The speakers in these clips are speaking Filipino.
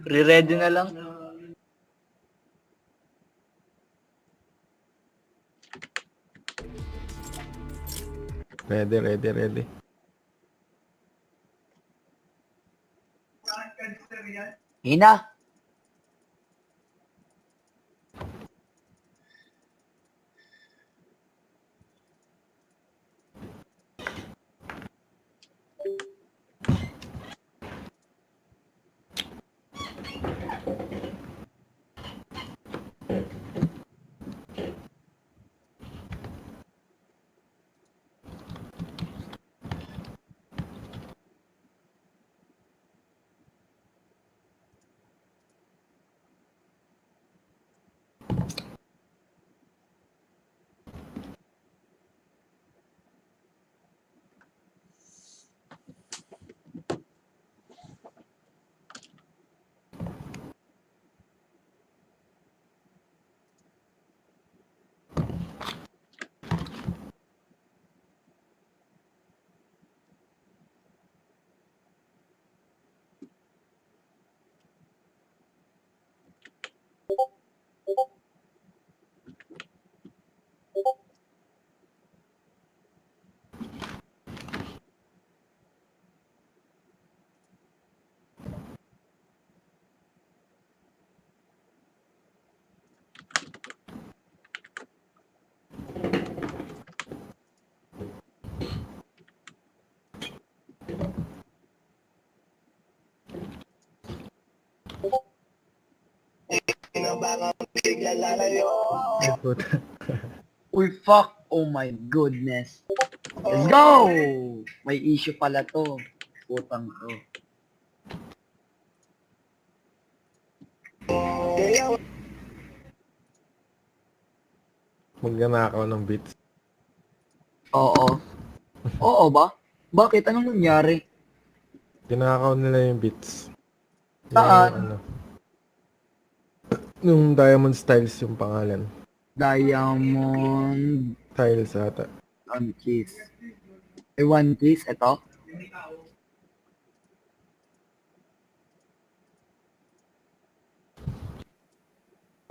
Re-ready na lang. Ready. Hina. Uy, fuck. Oh my goodness. Let's go! May issue pala to. Putang to. Magnanakaw ng bits. Oo. Oo ba? Bakit? Anong nangyari? Tinakaw nila yung bits. Saan? Yung, yung Diamond Styles yung pangalan. Diamond Styles ata. One Piece. One Piece, ito.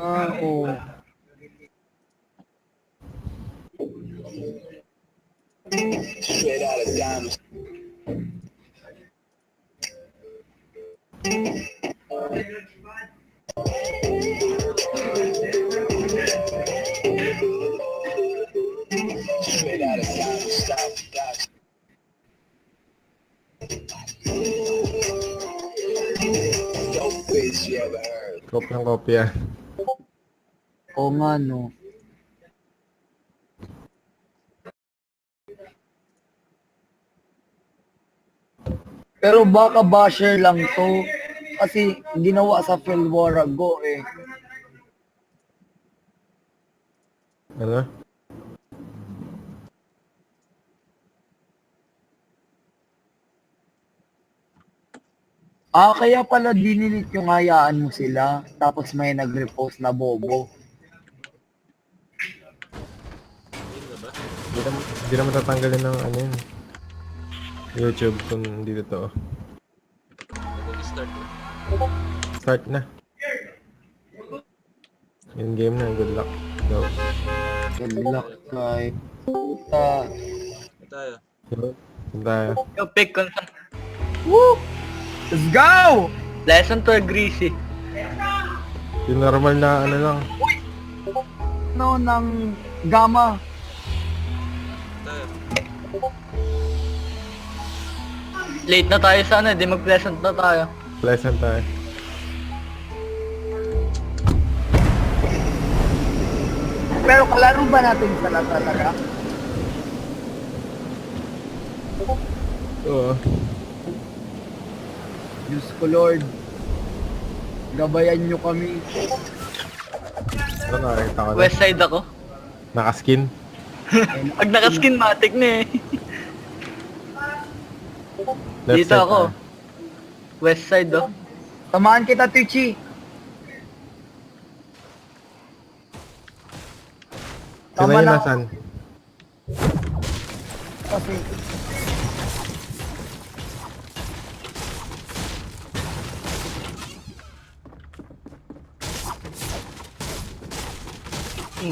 Oo. Straight out of diamonds. Straight out of diamonds. Stop. Dope bitch you ever heard. Kopya. Oo nga, no. Pero baka basher lang to. Kasi ginawa sa Philwara Go eh. Ano? Kaya pala dinilit yung hayaan mo sila. Tapos may nag-repost na bobo. Hindi na matatanggalin ng ano yun. YouTube kung hindi totoo. Start na. In game na, good luck. Go. Good luck kay puta. Tayo. Saan tayo? Yo, pick on some. Woo! Let's go! Lesson to greasy. Yung normal na ano lang. No, ng gamma. Tayo. Late na tayo sa ano, di mag-pleasant na tayo. Pleasant tayo. Pero kalaro ba natin sila talaga? Oo. Diyos ko Lord. Gabayan nyo kami. Ano nakakita ko na? West side ako. Nakaskin? Pag nakaskin, matik na eh. Left Dito side ako. tayo. West side oh. Tamaan kita, Tucci. Sino Tama yun na. nasan? Kasi,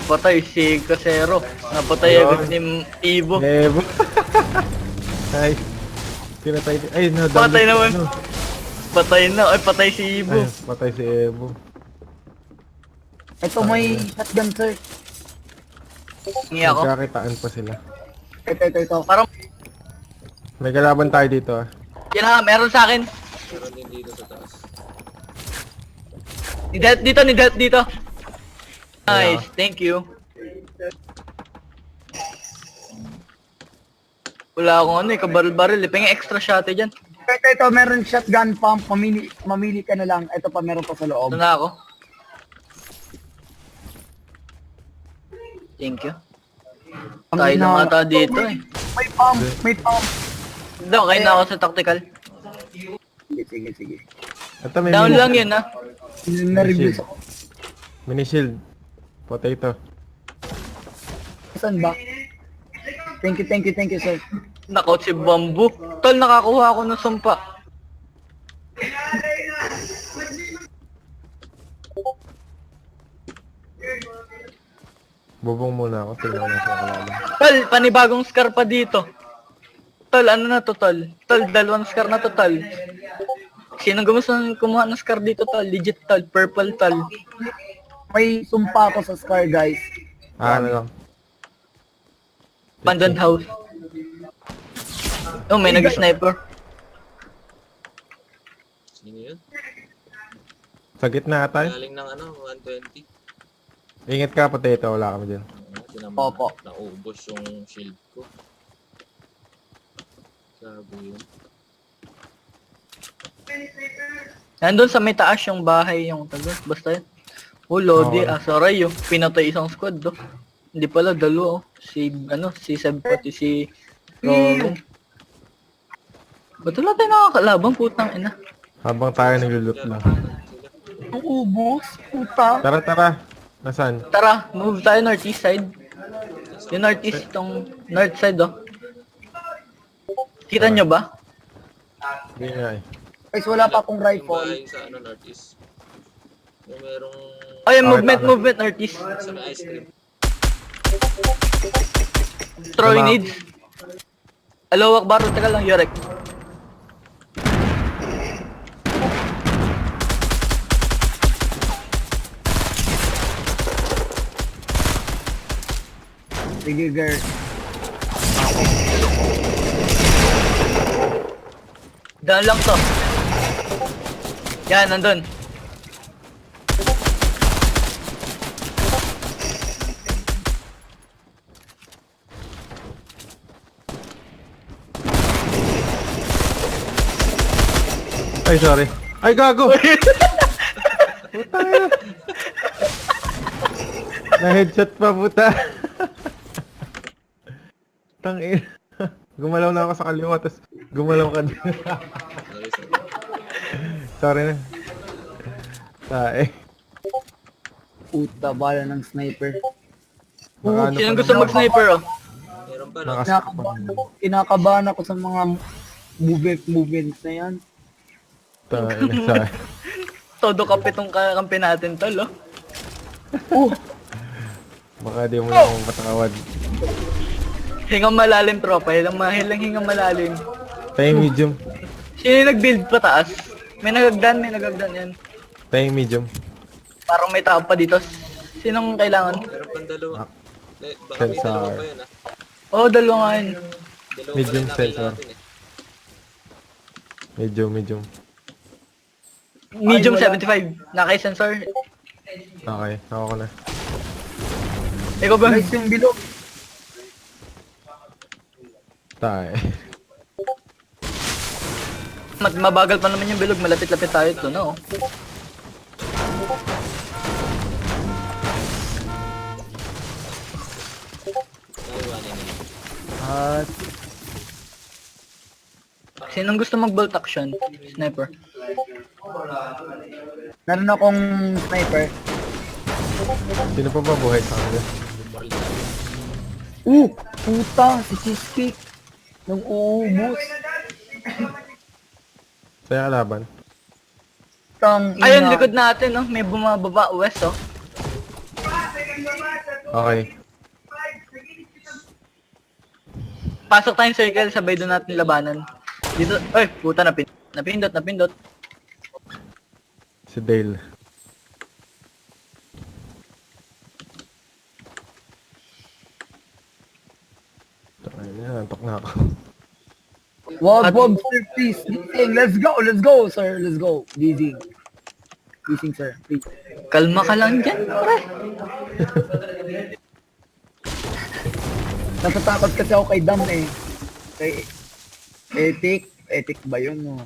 Patay si Casero. Napatay Ayun. agad ni Ibo. Evo. Ay. Pinatay. Ay, no. Patay damage. naman. Ano? Patay na. Ay, patay si Ibo. Ay, patay si Evo. ito may shotgun, sir. Hingi ako. Magkakitaan pa sila. Ito. Parang, May kalaban tayo dito ah. yan na, meron sa akin. Meron din dito sa taas. Ni Death dito, ni Death dito. Nice, thank you. Wala akong ano eh, kabaril-baril eh. Pengen extra shot eh dyan. Ito, meron shotgun pump. Mamili ka na lang. Ito pa, meron pa sa loob. Ito na ako. Thank you. Ang Tayo ina- na ata dito eh. May pump. Doon, kayo na ako sa tactical. Sige. Ito may Down mini- lang yun ha. Na-review ako. Mini shield. Potato. Saan ba? Thank you, sir. Knockout si Bamboo. Tol, nakakuha ako ng sumpa. Bubong muna ako. Tingnan ko sa kalaban. Tol, panibagong scar pa dito. Tol, ano na to, Tol? Tol, dalawang scar na to, Tol. Sino gusto kumuha ng scar dito, Tol? Legit, Tol. Purple, Tol. May sumpa ako sa scar, guys. Ah, ano lang. Abandoned house. Oh, may nag-sniper. Sino yun? Sa gitna tayo. Galing ng ano, 120. Ingat ka, potato. Wala kami dyan. Opo. Naubos yung shield ko. Sabi yun. Nandun sa may taas yung bahay, yung tagal. Basta yun. Oh, Lodi, Okay. Saray yung pinatay isang squad, do. Hindi pala, dalawa, oh. Si Seb pati si Robin. Ba't wala tayo nakakalaban, putang ina? Habang tayo naglulot lang. Ang ubos, puta. Tara. Nasaan? Tara, move tayo northeast side. Yung northeast, tong north side, oh. Kita nyo ba? Hindi nga eh. Guys, wala pa akong Yung rifle. bahay sa ano, northeast. Yung merong Oh, yung Okay, tara. movement, northeast. sa may ice cream. Troy Tama. needs. Alawak baro, teka lang, Yorek. Sige, girl. Daan lang to. Yan, nandun. Ay, sorry. Ay, gago! Puta na. Na-headshot pa, puta. Tangin. Gumalaw na ako sa kaliwa, tapos gumalaw ka din. Sorry na. Tae. Puta, bala ng sniper. Baka ano Sino pa gusto naman. mag-sniper, oh? Meron pa, no? Kinakabahan ako sa mga movements na yan. Tae na, sorry. Todo kape tong kampi natin, tol, oh. Baka di mo na akong matakawad. Hingang malalim, tropa. Hingang malalim. Tayo medium. Sino yung nag-build pataas? May nagagdan yan. Tayo medium. Parang may tao pa dito. Sinong kailangan? Meron pang dalawa. Baka may Sensor. dalawa pa yun, ah. Oo, dalawa nga yun. Dalawa Medium pa rin sensor. natin, eh. Medium. Medium Ay, wala. 75. Naka-sensor. Okay, ako ko na. Ikaw ba? Guys, yung bilog. Tae. Mabagal pa naman yung bilog. Malapit-lapit tayo ito, no? Dalawa. At Sinong gusto mag-bolt action? Sniper. meron akong sniper. Sino pa ba buhay sa kanila? Puta, si Cheesecake. Nung uubos. Saya kalaban. Tang Ayun, likod natin, no? May bumababa west, oh. Okay. Pasok tayong circle, sabay doon natin labanan. Dito, ay, puta, napindot. Si Dale. Ayun, antok na ako. Wag, sir, please. Gising, let's go, sir, let's go. Gising, sir, please. Kalma ka lang dyan, pre. Natatakot kasi ako kay Dam eh. Kay Etik ba yun, no?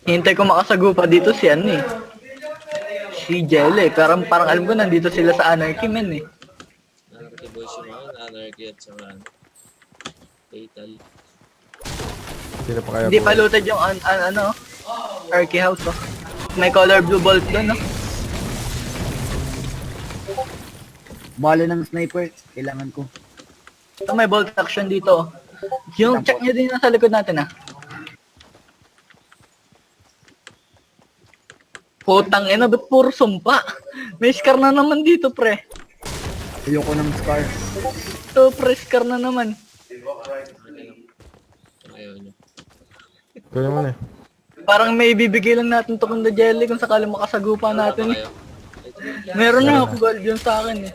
Hintay ko makasagupa dito si ano eh. Si Jelly, parang alam ko nandito sila sa Anarchy, men eh. Anarchy boys yung mga anarchy at saka fatal. Sino pa kaya Hindi pa buhay? looted yung ano, Archy house, oh. May color blue bolt doon, no? Bala ng sniper, kailangan ko. Ito may bolt action dito, oh. Yung check nyo din nasa likod natin, ah. Putang ina, ba't puro sumpa? May scar na naman dito, pre. Ayoko ng scar. Ito, pre, scar na naman. Ayaw nyo. Ikaw naman eh. Parang may ibibigay lang natin to kung the jelly kung sakali makasagupa natin, eh. Kayo. Meron na ako gold yun sa akin, eh.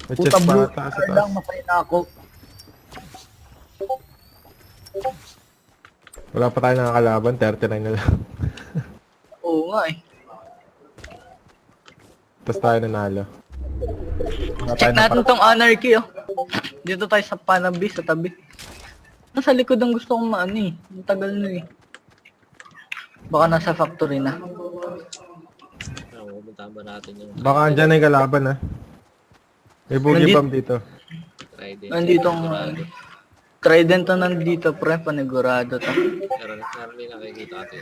May Puta chest blue pa taas sa scar taas. lang, masaya na ako. Wala pa tayo nakakalaban, 39 na lang. Oo nga, eh. Tapos tayo nanalo. Wala tayo Check natin tong anarchy, oh. Dito tayo sa Panabi, sa tabi. Nasa likod ang gusto kong maano, eh. Ang tagal na, eh. Baka nasa factory na. Pupuntahan ba natin yung Baka andyan na yung kalaban ha. May boogie bomb dito. Friday? Nandito ang Sigurado. Trident na nandito, pre. Panigurado to. Meron may nakikita atin.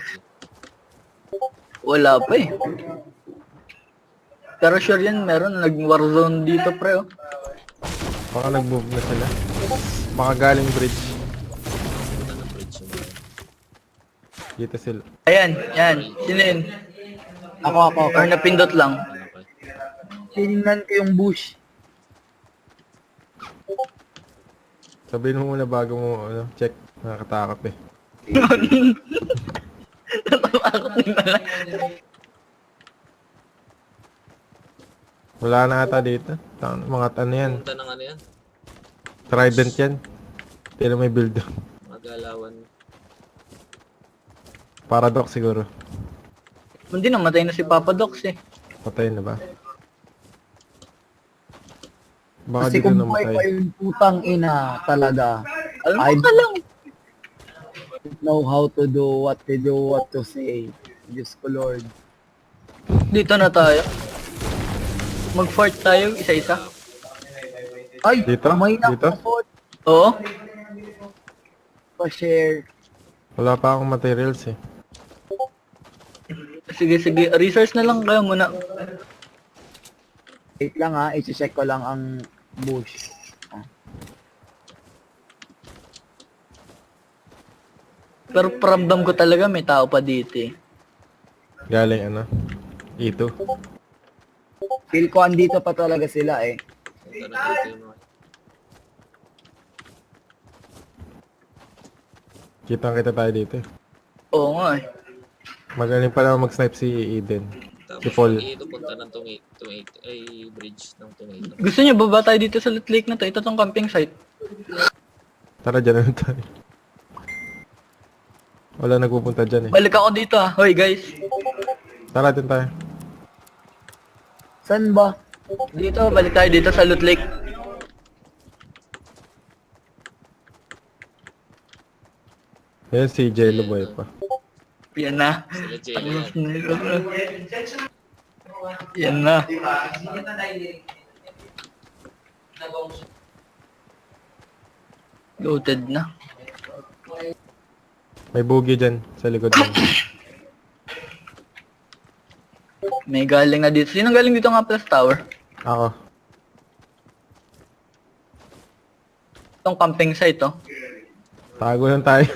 Wala pa, eh. Pero sure yan, meron. Nag-warzone dito, pre, oh. Baka nag-move na sila. Baka galing bridge. Punta ng bridge yung mga. Dito sila. Ayan, yan. Sino yun? Ako. Or napindot lang. Ano pa? Tinignan ko yung bush. Sabihin mo muna bago mo check. Nakakatakot eh. Natatakot din pala. Wala na ata dito. Mga ano yan. Punta ng ano yan? Trident yan. Pero may build. Mga galawan. Paradox siguro. Hindi namatay na si Papa Docs, eh. Patay na ba? Baka Kasi dito kung buhay pa namatay. yung putang ina talaga. Alam I mo ka lang. don't know how to do, what to say. Diyos ko Lord. Dito na tayo. Mag-fort tayo, isa-isa. Ay, Dito? may Dito? nakapot. Oo. Pa-share. Wala pa akong materials eh. Sige. Research na lang kayo muna. Wait lang ha, i-check ko lang ang bush. Pero paramdam ko talaga may tao pa dito, eh. Galing ano? Ito. Feel ko andito pa talaga sila eh. Punta na dito yung mga. Kitang-kita tayo dito eh. Oo nga, eh. Magaling pala mag-snipe si Eden. Tapos Si Paul. ito punta ng ay bridge ng Tunay. Gusto niyo baba tayo dito sa Loot Lake na to? Ito tong camping site. Tara, dyan na tayo. Wala nagpupunta dyan eh. Balik ako dito, ha. Hoy, guys. Tara, dyan tayo. San ba? Dito, balik tayo dito sa Loot Lake. Ayan si Jello Boy pa. Yan na. Sila Jelly yan. Yan na. Loaded na. May boogie dyan sa likod mo. May galing na dito. Sino galing dito nga plus tower? Ako. Itong camping site, oh. Tago lang tayo.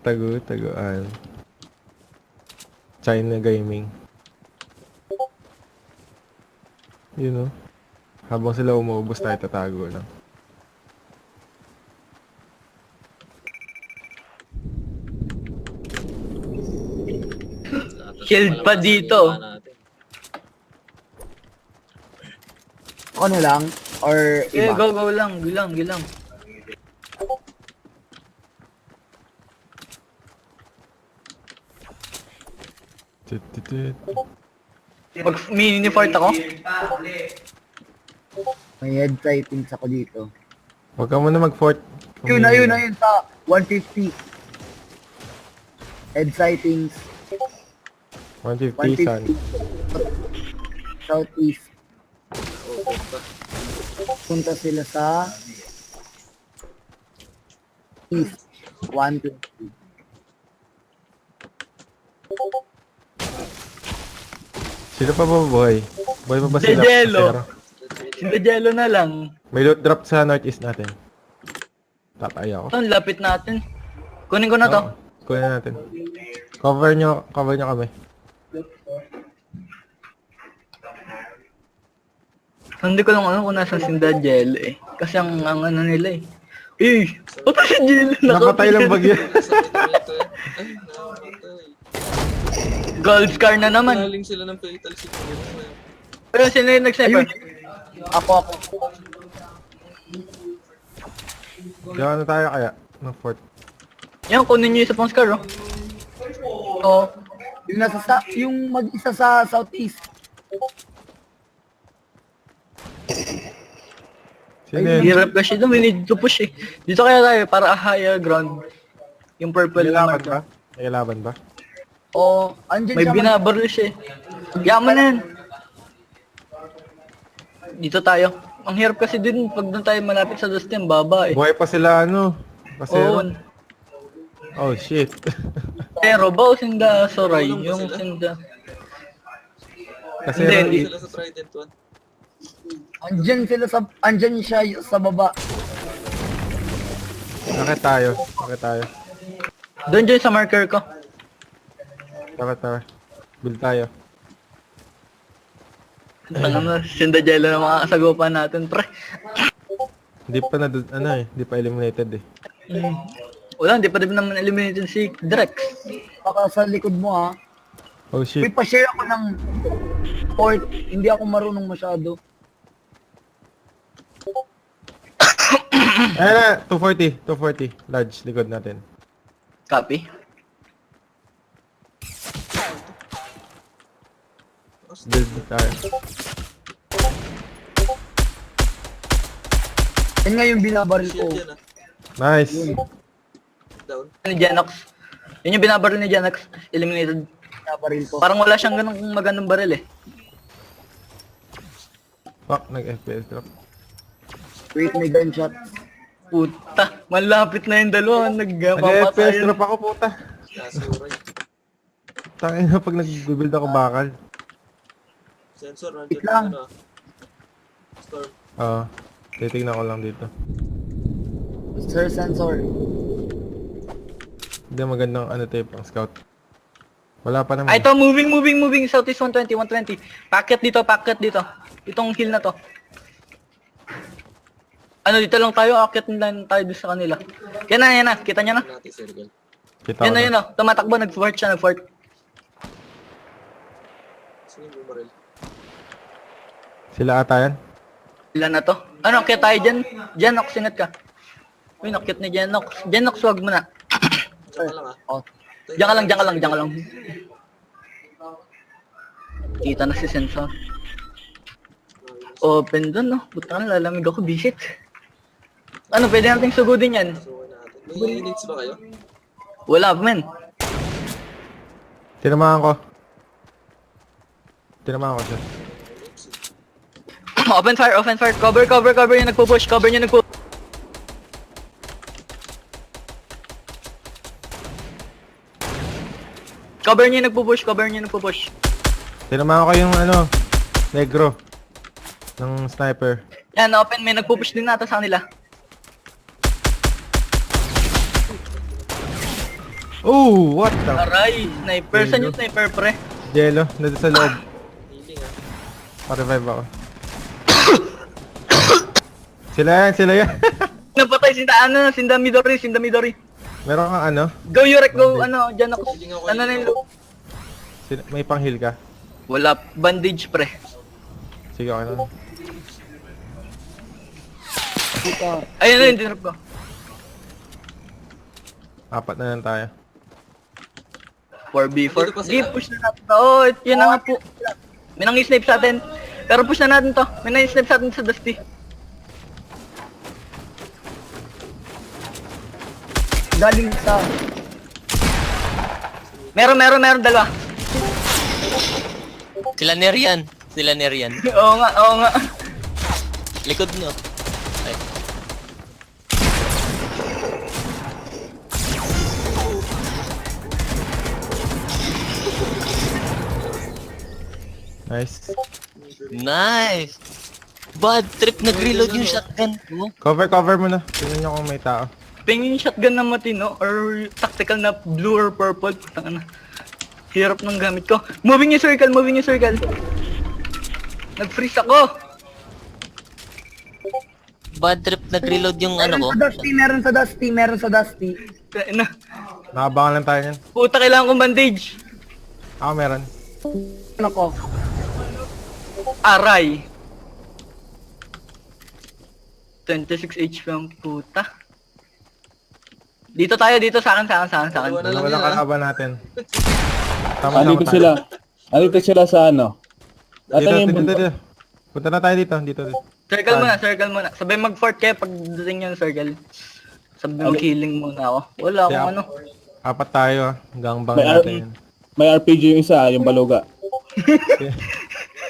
Taguan. China Gaming. Yun, oh. Habang sila umuubos tayo, tatago lang. Shield pa dito. Ano lang? Or Eh, iba? go lang. Gilang. Tut. Pag mini-fort ako, May head sightings ako dito. Huwag ka muna mag-fort. Yun na yun sa 150. Head sightings, 150 san. 150. Southeast. Punta sila sa east. 150. Sino pa ba boy? Boy pa ba sila? Jejelo. Zero? Sindajelo na lang. May loot drop sa northeast natin. Tatay ako. Ito, ang lapit natin. Kunin ko na to. Oo, kunin natin. Cover nyo kami. Hindi ko lang alam kung nasan Sindajelo eh. Kasi ang ano nila eh. Eh! Patay si Jello! Napatay lang bagyo. Gold scar na naman. Galing sila ng fatal siguro. Pero sino yung nag-sniper? Ako. Diyan na tayo kaya? Ng fort. Yan, kunin nyo yung isa pang scar oh. So, yung mag-isa sa southeast. Sino yun? Hirap kasi doon, we need to push eh. Dito kaya tayo para higher ground. Yung purple May na laban mark. ba? May laban ba? O, andyan May siya. binabaril siya eh. Yaman na yan. Dito tayo. Ang hirap kasi din pag doon tayo malapit sa dusty, ang baba eh. Buhay pa sila ano? Oo. Pasero? Oh shit. Pero ba o sinda Soray? Yung sinda. Kasi Hindi. Sila sa Trident 1. Andyan siya sa baba. Bakit tayo? Doon dyan sa marker ko. Build tayo. Ano na, sinda Jello na mga kasagupan natin, pre. Hindi pa hindi pa eliminated eh. Wala, hindi pa rin naman eliminated si Drex. Baka sa likod mo ha. Oh Uy, shit. pa-share ako ng port. Hindi ako marunong masyado. Ayan na, 240. Large, likod natin. Copy. Build tayo. Yan nga yung binabaril ko. Shield yan ah. Nice. Down. Ni Genox. Yun yung binabaril ni Genox. Eliminated. Binabaril ko. Parang wala siyang ganong magandang baril eh. Fuck, nag-FPS drop. Wait, may gunshot. Puta, malapit na yung dalawa. Nag-FPS Nagpapatayan. drop ako puta. Nasuray. Tangin na pag nag-build ako bakal. Sensor, Wait nandiyan lang. ano ah. Storm. Oo. Titignan ko lang dito. Sir Sensor. Hindi magandang tape pang scout. Wala pa naman. Ay, ito, moving. Southeast 120. Packet dito. Itong hill na to. Ano, dito lang tayo. Akit lang tayo doon sa kanila. Yan na. Kita niya na. Natin circle. Kita ko Yun na. Tumatakbo, nag-fort siya. Sino yung bumaril? Sila ata yan. Ilan na to? Ano, akit tayo dyan? Genox, sinat ka. Uy, nakit ni Genox. Genox, wag mo na. Diyan ka lang ah. Oh, Diyan ka lang. Kita na si Sensor. Open doon, no? Butang lalamig ako, visit. Ano, pwede nating sugudin yan? Sukan natin. May needs ba kayo? Wala pa, men. Tinamahan ko siya. Open fire, open fire. Cover yung nagpo-push. Cover yung nagpo-push. Cover niyo yung nagpo-push. Tinamaan ko yung ano, negro. Ng sniper. Yan, open. May nagpo-push din nata sa kanila. Oh, what the? Aray, sniper. Saan yung sniper, pre? Yellow, nandito sa loob. Healing ah. Pa-revive ako. Sila yan. Napatay sinda Midori. Meron kang ano? Go Yurek, go, dyan ako. Healing ako. Ano na yun? May pang-heal ka? Wala, bandage, pre. Sige, okay na. Ayun na yung dinrop ko. 4 na lang tayo. 4v4. Dito pa sila. Sige, push na natin to. Oh, yun na nga po. May nang-snipe sa atin. Pero push na natin to. May nang-snipe sa atin sa Dusty. Galing sa... Meron, dalawa. Sila Nerian. Oo nga. Likod nyo. Ay. Nice. Nice! Bad trip, nag-reload yung shotgun ko. Cover mo na. Tingnan nyo kung may tao. Pingin shotgun na matino or tactical na blue or purple. Tanga na. Hirap ng gamit ko. Moving yung circle. Nag-freeze ako. Bad trip, nag-reload yung ano ko. Meron sa Dusty. Kaya na. Nakabangan lang tayo yan. Puta, kailangan kong bandage. Ako meron. Ano ko? Aray. 26 HP ang puta. Dito tayo, sa akin. Dalawa na lang Walang yan ah. kalaban natin. Andito sila. Andito sila sa ano. At ano yung Dito. Punta na tayo dito. Circle muna. Sabay mag-fort kayo pag dating yung circle. Sabay mag-healing muna ako. Wala akong Yeah. ano. 4 tayo ah. Gangbang May natin yan. may RPG yung isa, yung baluga.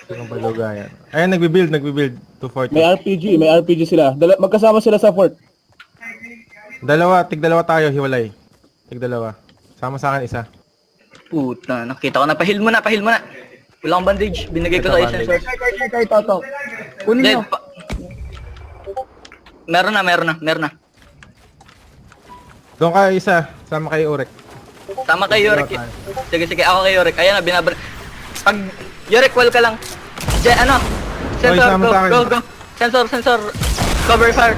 Yung baluga yan. Ayan, nagbibuild. 240. May RPG sila. Magkasama sila sa fort. Tig-dalawa tayo, hiwalay. Tig-dalawa. Sama sa akin isa. Puta, nakita ko na. Pahil mo na. Wala akong bandage. Binigay ko Ito, sa isang bandage. short. Kay Toto. Kunin nyo. Meron na. Doon kayo isa. Sama kay Urek. Tama kay Yorick. Sige, ako kay Yorick. Ayan na, pag Yorick, wall ka lang. Sensor, sama sa akin. go. Sensor. Cover fire.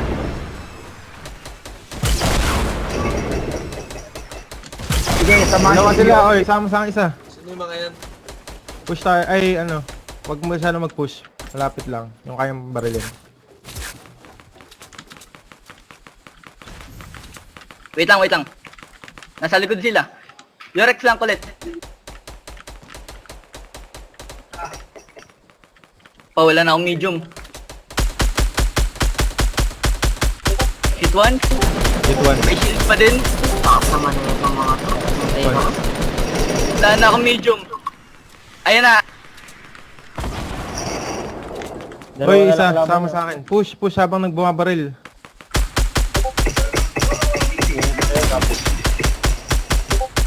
Sige, samahan Dalawa nyo. sila. Oy, sama sa akin isa. Sino yung mga yan? Push tayo. Ay, ano. Huwag mo masyado mag-push. Malapit lang. Yung kayang barilin. Wait lang. Nasa likod sila. Yorex lang kulit. Wala na akong medium. Hit one. May shield pa din. Wala na akong medium. Ayan na. Oy, isa. Sama sa akin. Push habang nagbumabaril.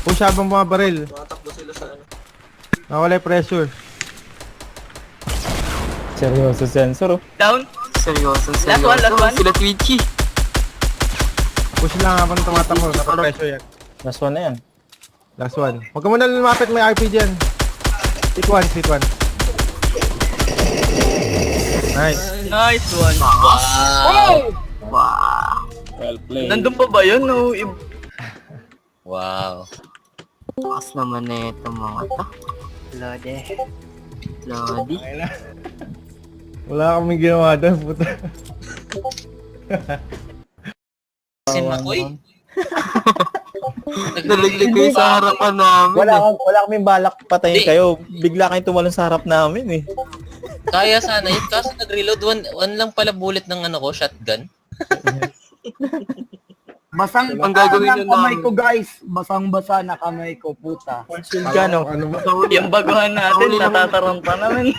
Push habang bumabaril. Tumatakbo sila sa ano. Nawala yung pressure. Seryoso sensor oh. Down. Seryoso. Last one. Sila Twitchy. Push lang habang tumatakbo. Naka-pressure yan. Last one na yan. Last one. Huwag ka muna lumapit, may RPG dyan. Hit one. Nice. Nice one. Well played. Nandun pa ba yun? No? Wow. Lakas naman na ito mga to. Lode. Lodi. Wala kaming ginawa doon, puta. Sinakoy. Nalaglag kayo sa harapan namin. Wala kaming balak patayin Di. kayo. Bigla kayong tumalon sa harap namin eh. Kaya sana yun. Kaso nag-reload. One lang pala bullet ng ano ko, shotgun. Basang Ang gagawin na nyo kamay namin. ko, guys. Basang-basa na kamay ko, puta. Gano? Ano ba? Yung baguhan natin, natataranta namin.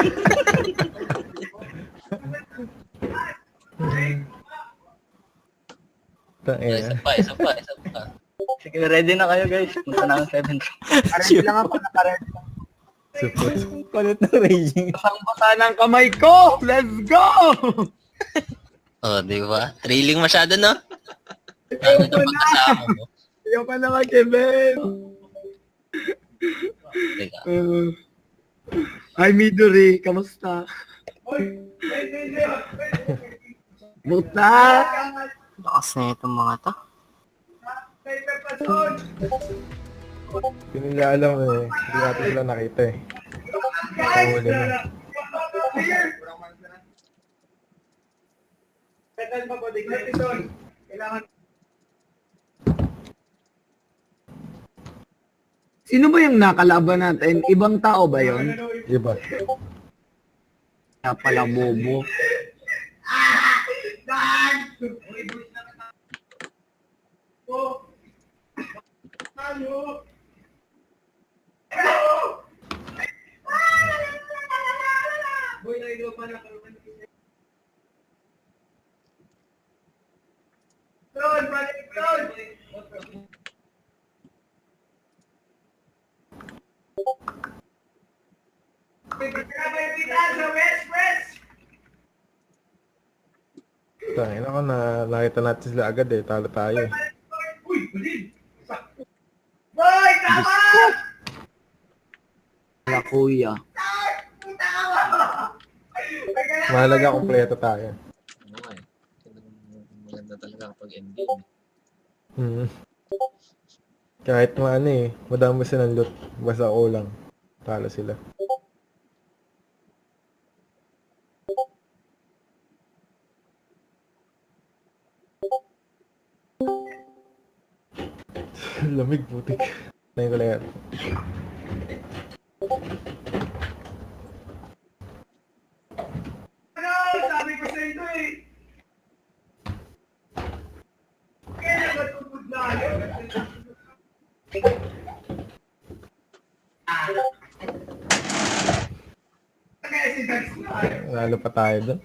Isa pa, isa pa, isa pa. Sige, ready na kayo guys. Punta na ang 7 round. Nakared lang ako, nakared lang. Super. Kulit ng raging. Basang-basa ng kamay ko! Let's go! Oh, di ba? Thrilling masyado, no? Lalo na pagkasama mo. Ayaw ka na nga, Kevin. Teka. Hi, Midori. Kamusta? Buta! Lakas na itong mga to. Hindi nila alam eh. Hindi natin sila nakita eh. Pahuli mo. Sino ba yung nakalaban natin? Ibang tao ba yon? Iba. Kaya pala bobo. Tangin ako na nakita natin sila agad eh. Talo tayo eh. Wala kuya. Mahalaga kompleto tayo. Ano nga eh. Maganda talaga kapag endgame. Hmm. Kahit ano eh. Madami silang loot. Basta ako lang. Talo sila. Lamig putik. Ngayon ko lang yan. Lalo pa tayo doon.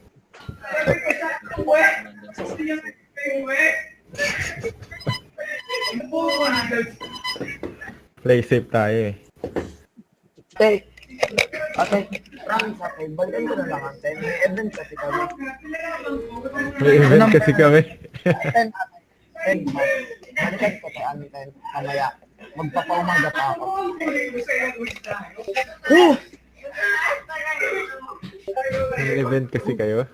Play safe tayo eh. Okay. Okay. Promise ako. Balikan ko na lang ang time. May event kasi kami. May event kasi kami. 10 balikan ko kay ano time. Kamaya. Magpapaumaga pa ako. May event kasi kayo.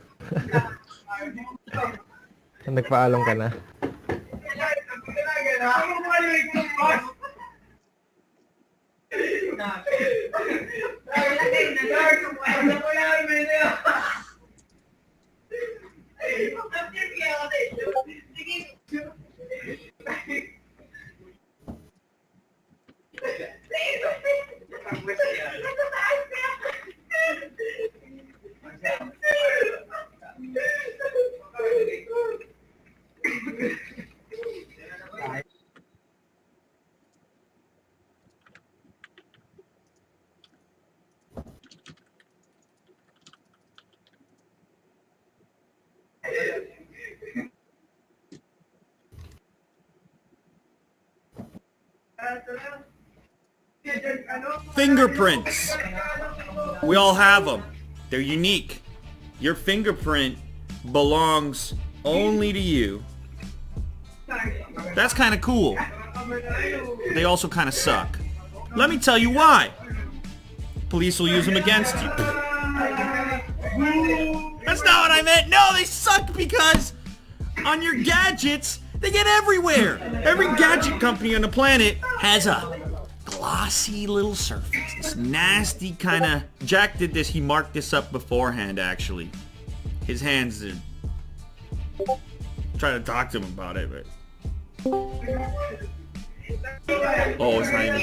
Nagpaalam ka na. Fingerprints. We all have them. They're unique. Your fingerprint belongs only to you. That's kind of cool. They also kind of suck. Let me tell you why. Police will use them against you. That's not what I meant. No, they suck because on your gadgets, they get everywhere. Every gadget company on the planet has a glossy little surface. This nasty kind of... Jack did this. He marked this up beforehand, actually. His hands are... Try to talk to him about it, but... Oh, it's not even...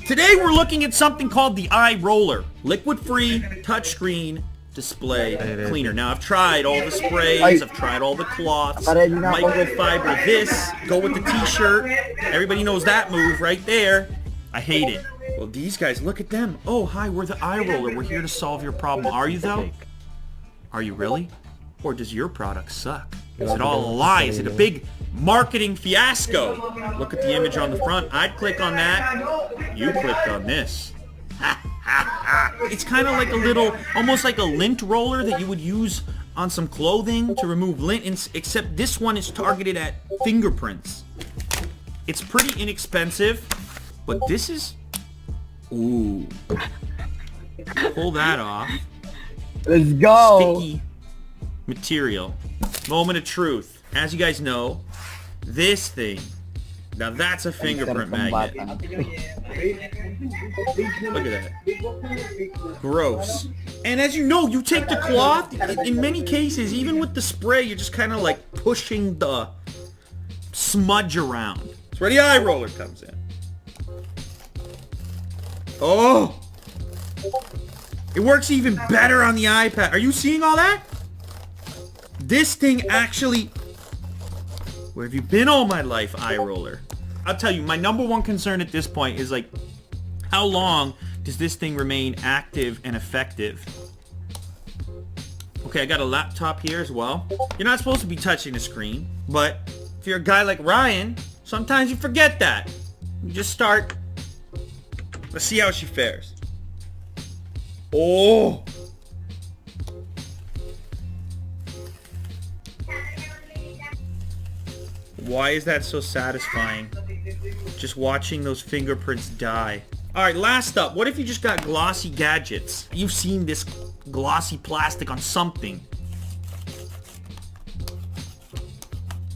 Today we're looking at something called the eye roller. Liquid-free, touchscreen, display cleaner. Now I've tried all the sprays, I've tried all the cloths, microfiber this, go with the t-shirt. Everybody knows that move right there. I hate it. Well, these guys, look at them. Oh, hi, we're the eye roller. We're here to solve your problem. Are you though? Are you really? Or does your product suck? Is it all a lie? Is it a big marketing fiasco? Look at the image on the front. I'd click on that. You clicked on this. It's kind of like a little, almost like a lint roller that you would use on some clothing to remove lint, except this one is targeted at fingerprints. It's pretty inexpensive, but this is... Ooh. Pull that off. Let's go. Sticky material. Moment of truth. As you guys know, this thing, now that's a fingerprint magnet. Look at that. Gross. And as you know, you take the cloth, in many cases, even with the spray, you're just kind of like pushing the smudge around. That's where the eye roller comes in. Oh! It works even better on the iPad. Are you seeing all that? This thing actually... Where have you been all my life, eye roller? I'll tell you, my number one concern at this point is like, how long does this thing remain active and effective? Okay, I got a laptop here as well. You're not supposed to be touching the screen, but if you're a guy like Ryan, sometimes you forget that. You just start. Let's see how she fares. Oh! Why is that so satisfying? Just watching those fingerprints die. Alright, last up. What if you just got glossy gadgets? You've seen this glossy plastic on something.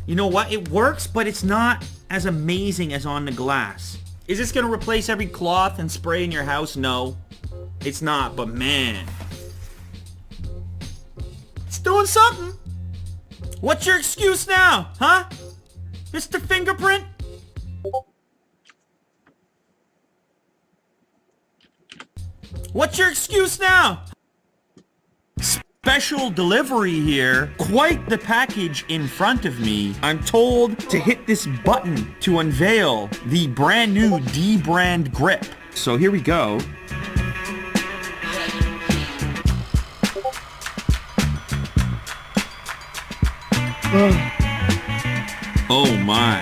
You know what? It works, but it's not as amazing as on the glass. Is this going to replace every cloth and spray in your house? No. It's not, but man. It's doing something. What's your excuse now, huh? Mr. Fingerprint? What's your excuse now? Special delivery here. Quite the package in front of me. I'm told to hit this button to unveil the brand new D brand grip. So here we go. Oh my.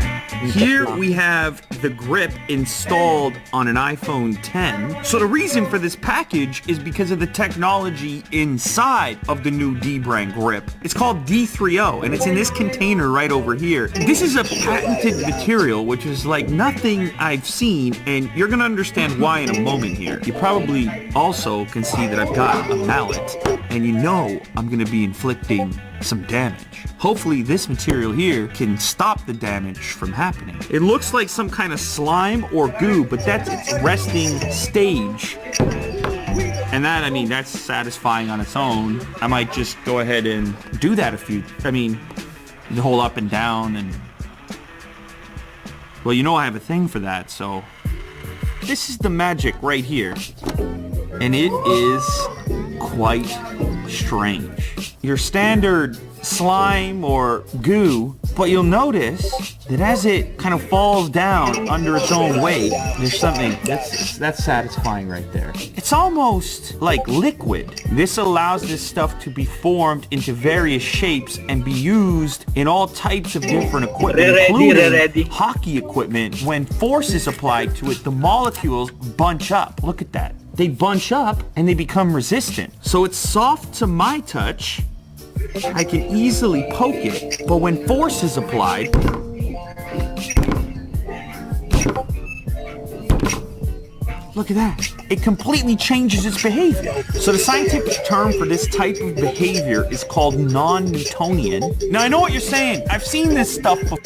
Here we have the grip installed on an iPhone 10. So the reason for this package is because of the technology inside of the new D brand grip. It's called D30 and it's in this container right over here. This is a patented material which is like nothing I've seen, and you're gonna understand why in a moment here. You probably also can see that I've got a mallet, and you know I'm gonna be inflicting some damage. Hopefully this material here can stop the damage from happening. It looks like some kind of slime or goo, but that's its resting stage. And that, I mean, that's satisfying on its own. I might just go ahead and do that the whole up and down and... Well, you know I have a thing for that, so... This is the magic right here. And it is quite strange. Your standard slime or goo, but you'll notice that as it kind of falls down under its own weight, there's something that's satisfying right there. It's almost like liquid. This allows this stuff to be formed into various shapes and be used in all types of different equipment, including hockey equipment. When force is applied to it, the molecules bunch up. Look at that. They bunch up and they become resistant. So it's soft to my touch. I can easily poke it, but when force is applied, look at that. It completely changes its behavior. So the scientific term for this type of behavior is called non-Newtonian. Now I know what you're saying. I've seen this stuff before.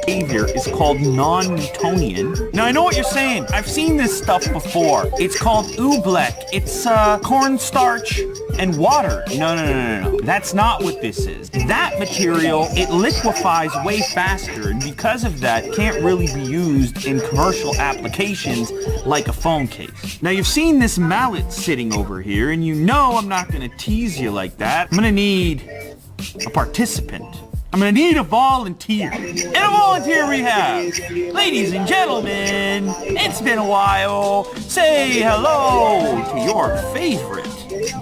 Behavior is called non-Newtonian. Now I know what you're saying. I've seen this stuff before. It's called oobleck. It's cornstarch and water. No. That's not what this is. That material, it liquefies way faster, and because of that, can't really be used in commercial applications like a phone case. Now you've seen this mallet sitting over here, and you know I'm not gonna tease you like that. I'm gonna need a participant. I'm gonna need a volunteer. And a volunteer we have. Ladies and gentlemen, it's been a while. Say hello to your favorite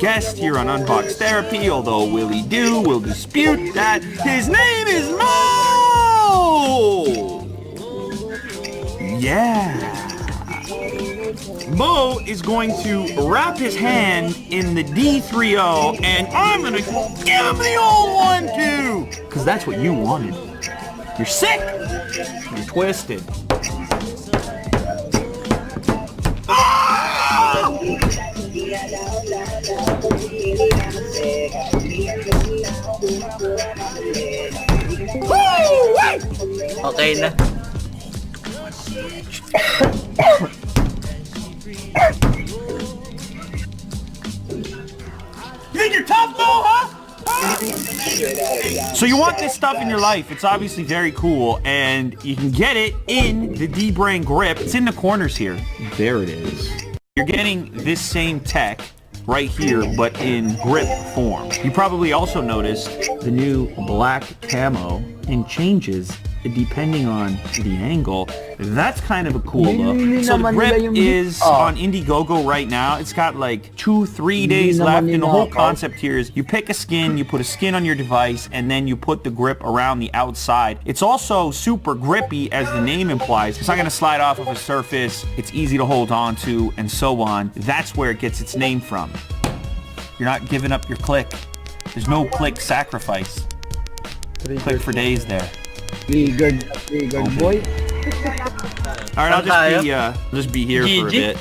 guest here on Unbox Therapy, although Willie Do will dispute that. His name is Mo! Yeah. Mo is going to wrap his hand in the D3O, and I'm gonna give him the old one too! Cause that's what you wanted. You're sick! You're twisted. Ah! Okay na. You think you're tough, Mo, huh? So you want this stuff in your life. It's obviously very cool, and you can get it in the D-Brain grip. It's in the corners here. There it is. You're getting this same tech right here, but in grip form. You probably also noticed the new black camo and changes depending on the angle. That's kind of a cool look. So the grip is on Indiegogo right now. It's got like 2-3 days left, and the whole concept here is you pick a skin, you put a skin on your device, and then you put the grip around the outside. It's also super grippy, as the name implies. It's not gonna slide off of a surface. It's easy to hold on to, and so on. That's where it gets its name from. You're not giving up your click. There's no click sacrifice. Click for days there. Triggered boy. Alright, I'll just be here for a bit.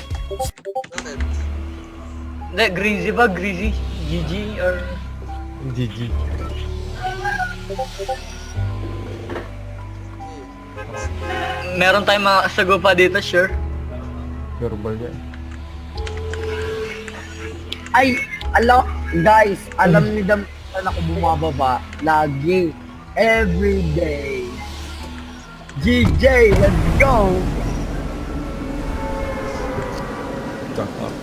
Hindi, Greasy ba? Greasy? GG or... GG. Meron tayong mga sagupa dito, sure. Sure ball yan. Ay, guys, alam ni Dam na ako bumababa lagi. Every day. GJ, let's go! Kakak.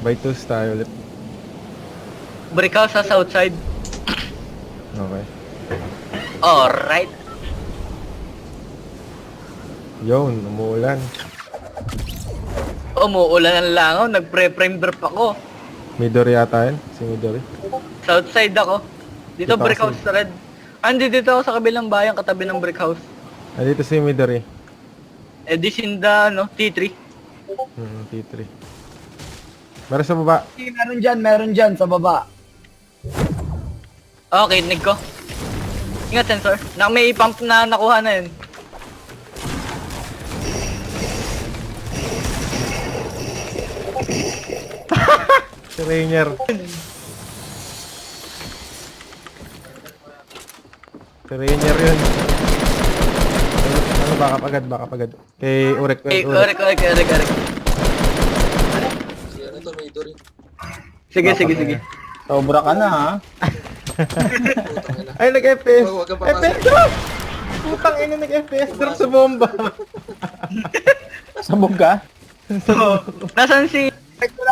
By twos tayo ulit. Brick house sa outside. Okay. Alright. Yun, umuulan. Umuulan ang langaw, nagpre-frame drop ako. Midori yata yun. Si Midori. Southside ako. Dito Dito brick kasi. house red. Andi dito ako sa kabilang bayan, katabi ng brick house. Ah, dito si Midori. Eh di sinda, no? T3. T3. Meron sa baba. Meron dyan sa baba. Okay, nig ko. Ingat sensor. May pump na nakuha na yun. Si Rainier. Si Rainier yun. Ano, baka pagad. Kay Urek. Orek. Si ano to, may duri. Sige. Sobra ka na, ha? Ay, nag-FPS. Wag kang FPS papasok. drop! Putang ina, nag-FPS drop sa bomba. Sabog ka? Nasaan si...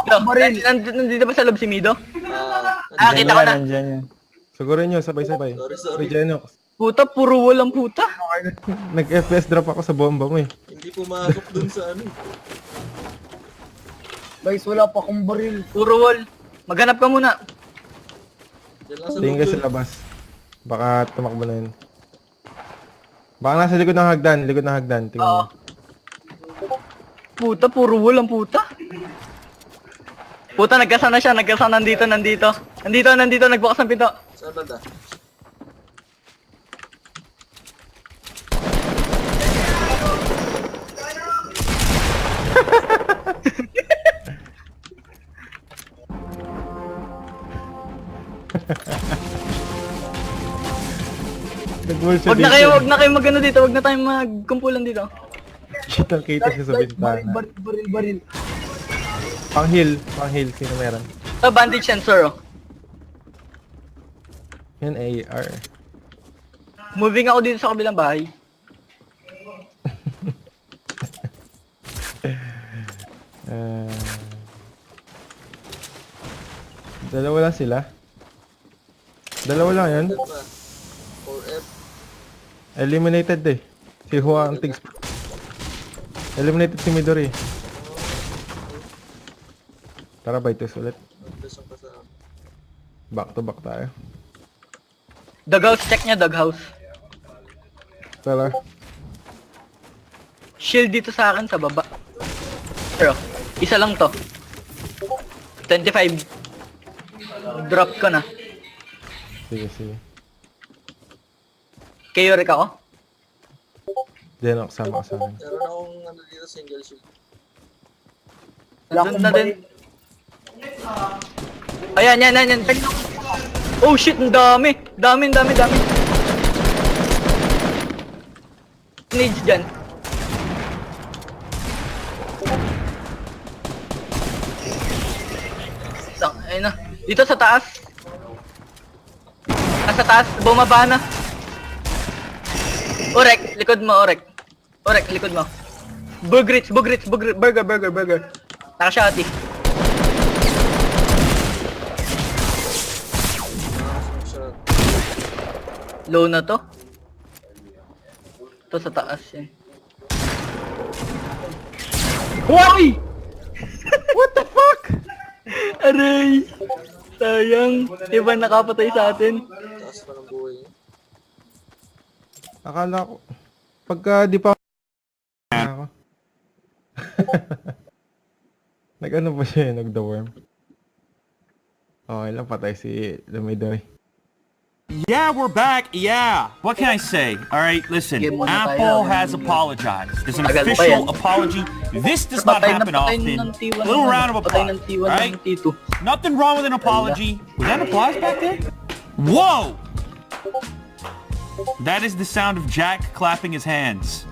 Nandito ba sa loob si Mido? Kita ko na. Nandyan yan. Siguro nyo, sabay-sabay. Sorry. Genox. Puta, puro walang puta. Nag-FPS drop ako sa bomba mo eh. Hindi pumasok dun sa ano. Guys, wala pa akong baril. Puro wall. Maghanap ka muna. Diyan lang sa Tingin ka loob sa dun. labas. Baka tumakbo na yun. Baka nasa likod ng hagdan. Tingnan mo. Puta, puro wall ang puta. Puta, nagkasana siya. Nandito. Nandito, nagbukas ng pinto. Saan banda? Nag-wall siya Wag na kayo magano dito. Wag na tayong magkumpulan dito. Kitang-kita siya sa bintana. Baril. Pang-heal. Sino meron? Bandage sensor, oh. Yan, AR. Moving ako dito sa kabilang bahay. Dalawa lang sila. Dalawa lang yan. Diba? 4F. Eliminated eh. Si Hua ang tigs. Eliminated si Midori. Tara, Vitus ulit. Nandun ang kasama. Back to back tayo. Doghouse, check niya, doghouse. Tara. Shield dito sa akin sa baba. Pero, isa lang to. 25. Drop ko na. Sige, sige. Kayo rin ako? Diyan ako sama ka sa akin. Meron akong ano dito, single shield. Nandun na din. Ayan, yan. Oh shit, ang dami. Dami. Nades dyan. Ayun na. Dito sa taas. Sa taas, bumaba na. Orek, likod mo, Orek. Orek, likod mo. Burger. Nakashati. Shot. Low na to. Ito sa taas yan. Hoy! What the fuck? Aray! Sayang. Diba nakapatay sa atin? Taas pa ng buhay niya. Akala ko. Pagka di pa ako. Nag-ano ba siya? Nag-the worm. Okay lang, patay si Midori. Yeah, we're back. Yeah. What can I say? All right, listen. Game muna Apple tayo. has apologized. There's an Tagal pa official yan. apology. This does not happen often. A little round of Patay ng applause. T1 All right? ng T2. Nothing wrong with an apology. Was that applause back there? Whoa! That is the sound of Jack clapping his hands.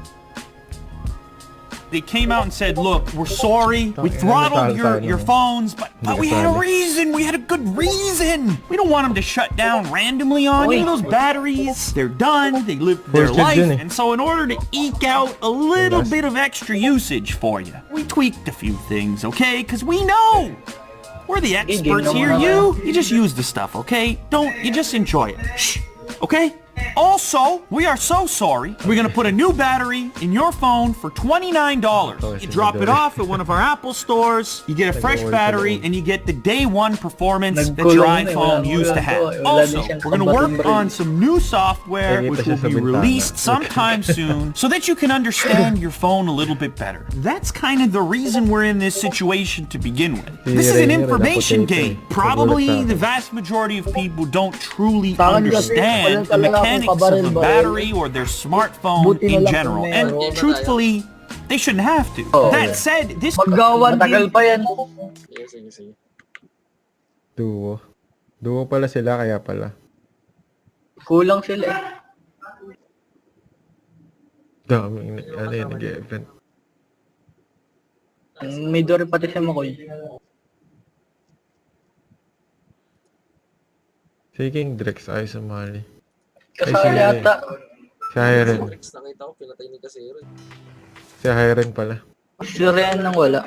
They came out and said, look, we're sorry. We throttled your phones, but we had a reason. We had a good reason. We don't want them to shut down randomly on you. Those batteries, they're done. They lived their life. And so in order to eke out a little bit of extra usage for you, we tweaked a few things, okay? Because we know. We're the experts here. You just use the stuff, okay? You just enjoy it. Shh, okay? Also, we are so sorry. We're gonna put a new battery in your phone for $29. You drop it off at one of our Apple stores, you get a fresh battery, and you get the day one performance that your iPhone used to have. Also, we're gonna work on some new software which will be released sometime soon so that you can understand your phone a little bit better. That's kind of the reason we're in this situation to begin with. This is an information game. Probably the vast majority of people don't truly understand the mechanics of a battery or their smartphone in general. And truthfully, they shouldn't have to. That said, this Matagal pa yan. Sige. Duo. Duo pala sila, kaya pala. Kulang sila eh. Daming, nag-event. Midori pati si Makoy. Si King Drex ay sumali. Kasali ata. Si Hyren. Next nakita ko, pinatay ni Casero. Si Hyren pala. Si Rian nang wala.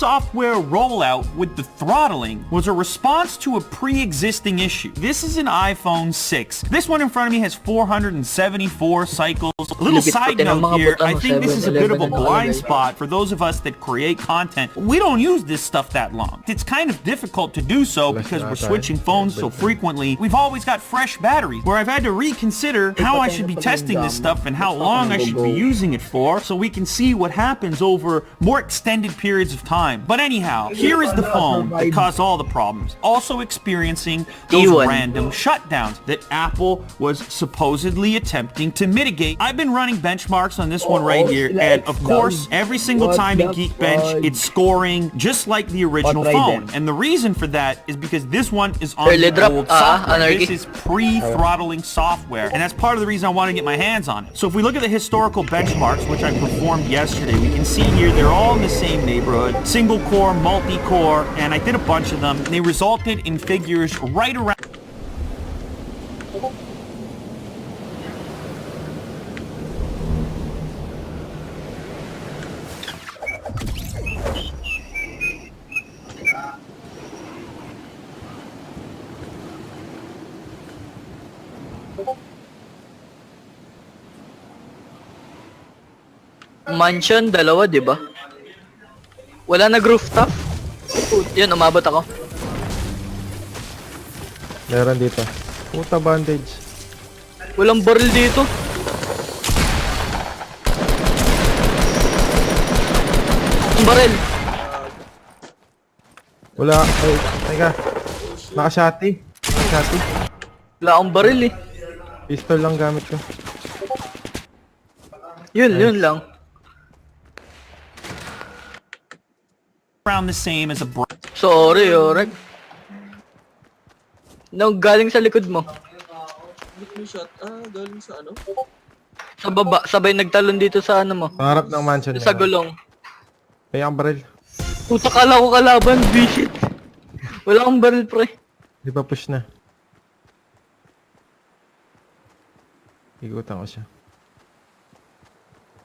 software rollout with the throttling was a response to a pre-existing issue. This is an iPhone 6. This one in front of me has 474 cycles. A little side note here, I think this is a bit of a blind spot for those of us that create content. We don't use this stuff that long. It's kind of difficult to do so because we're switching phones so frequently. We've always got fresh batteries where I've had to reconsider how I should be testing this stuff and how long I should be using it for so we can see what happens over more extended periods of time. But anyhow, here is the phone that caused all the problems. Also experiencing those random shutdowns that Apple was supposedly attempting to mitigate. I've been running benchmarks on this one right here, and of course, every single time in Geekbench, it's scoring just like the original phone. And the reason for that is because this one is on the old software. This is pre-throttling software, and that's part of the reason I want to get my hands on it. So if we look at the historical benchmarks, which I performed yesterday, we can see here they're all in the same neighborhood. Single core, multi-core, and I did a bunch of them. And they resulted in figures right around Mansion, dalawa, di ba? Wala nag-rooftop? Yun, umabot ako. Meron dito. Puta bandage. Walang barrel dito. Ang barrel. Wala. Ay, teka. Naka-shotty. Naka-shotty. Wala akong barrel eh. Pistol lang gamit ko. Yun lang. Around the same as a Sorry, Orek. No, galing sa likod mo. May shot. Galing sa ano? Sa baba, sabay nagtalon dito sa ano mo. Sa harap ng mansion Sa niya. gulong. Kaya ang baril. Puta, kala ko kalaban, bisit. Wala akong barrel, pre. Di pa push na. Igutan ko siya.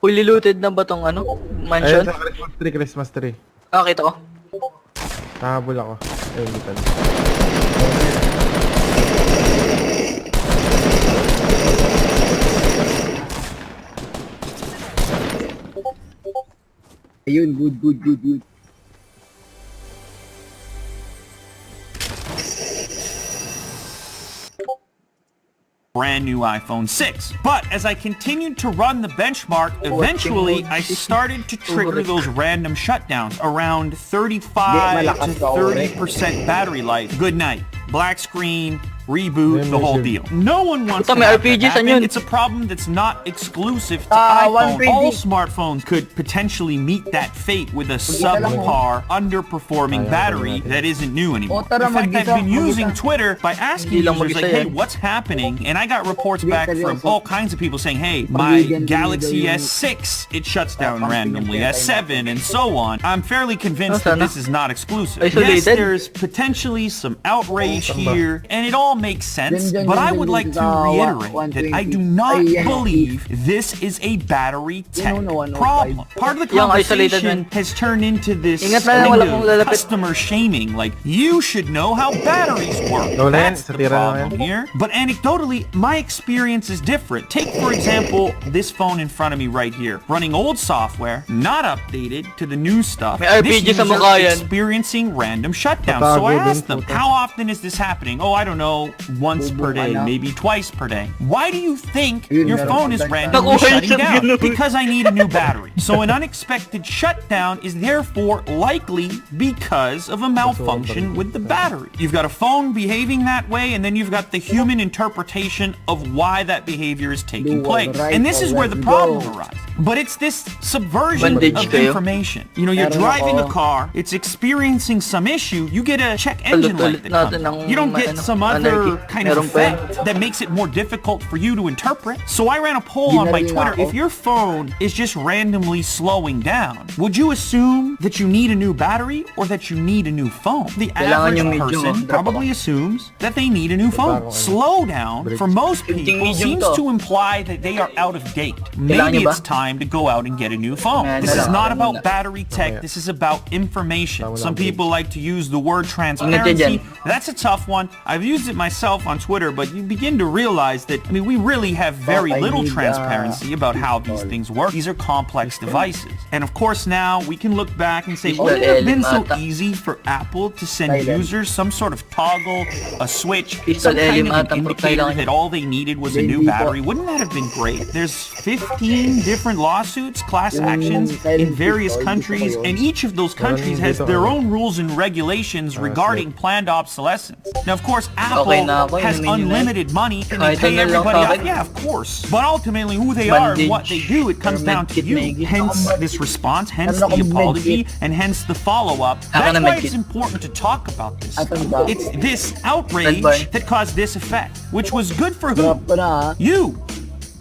Fully looted na ba tong ano? Ayun Mansion? sa Christmas tree. Ah, kita ko. Nahabol ako. Ayun, igutan. Ayun, good. brand new iPhone 6. But as I continued to run the benchmark, eventually I started to trigger those random shutdowns around 35 to 30% battery life. Good night. Black screen, reboot, the whole deal. No one wants to Puta, may have that RPG sa happen. yun. It's a problem that's not exclusive to one iPhone. pretty. All smartphones could potentially meet that fate with a subpar, underperforming battery that isn't new anymore. O, tara, In fact, I've mag-isa, been using mag-isa. Twitter by asking Hindi lang users like, mag-isa hey, yan. what's happening? And I got reports back from seryoso. all kinds of people saying, hey, my Mag-igan Galaxy din daw yung- S6, it shuts down pang randomly, pinipintay S7, and so on. I'm fairly convinced Oh, that sana. this is not exclusive. Isolated? Yes, there's potentially some outrage here, and it all makes sense, Dyan, but dyan, I dyan, would dyan like to sa reiterate that I do not 120. Ay, yan, believe this is a battery tech Yun, 105. problem. Part of the Yung isolated conversation man. has turned into this Ingat na lang, wala kind pong of lalapit. customer shaming, like, you should know how batteries work. Wala yan, That's sa the tira lang problem here. But anecdotally, my experience is different. Take, for example, this phone in front of me right here. Running old software, not updated to the new stuff. May This RPG sa user mukha yan. experiencing random shutdowns. So I Tatago din, asked them, puta. how often is this happening? Oh, I don't know, once per day, Bubuan na. maybe twice per day. Why do you think Yun, your meron phone pa is dagdag. randomly Nakuha shutting yung down? ganun. Because I need a new battery. So an unexpected shutdown is therefore likely because of a malfunction with the battery. You've got a phone behaving that way, and then you've got the human interpretation of why that behavior is taking Do place. right And this is or where the let's problem go. arises. But it's this subversion Bandage of kayo. information. You know, you're Meron driving a ako. car, it's experiencing some issue, you get a check engine light that natin comes on. ng You don't get ano, some other anarchy. kind of Meron pa yan. effect that makes it more difficult for you to interpret. So I ran a poll on my Ginaril Twitter. ako. If your phone is just randomly slowing down, would you assume that you need a new battery or that you need a new phone? The Kailangan average yung medium, person drop probably assumes that they need a new phone. ako, ano. Slow down for most Yung people medium seems to. to imply that they are out of date. Kailangan Maybe nyo ba? it's time to go out and get a new phone. Ayan This na is lang, not ayan about muna. battery tech. This is about information. Tama Some lang, people like to use the word Ingat transparency. yan. That's a tough one. I've used it myself on Twitter, but you begin to realize that, I mean, we really have very I little need, transparency about how these things work. These are complex devices. And of course now we can look back and say, wouldn't it have been so Ata. easy for Apple to send Silent. users some sort of toggle, a switch, Pistol some kind elim of an ata, indicator kailangan that all they needed was a new Hindi po. battery? Wouldn't that have been great? There's 15 different lawsuits, class Yung actions in silent various pistol, countries, gusto ko yun. and each of those countries has dito, their ano. own rules and regulations regarding planned obsolescence. Now, of course, Apple Okay na ako, has inumin nyo na. unlimited money and they Kahit pay ano lang everybody sa out. akin. Yeah, of course. But ultimately, who they are and what they Bandage. do, it comes Or down to medkit you. maybe. Hence this response, hence Meron the akong apology, medkit. and hence the follow-up. Ako That's na why medkit. it's important to talk about this. Atan ba? It's this outrage Goodbye. that caused this effect, which was good for who? Drop ko na ha. You,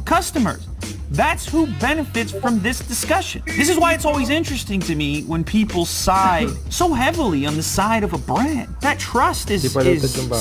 customers. That's who benefits from this discussion. This is why it's always interesting to me when people side so heavily on the side of a brand. That trust is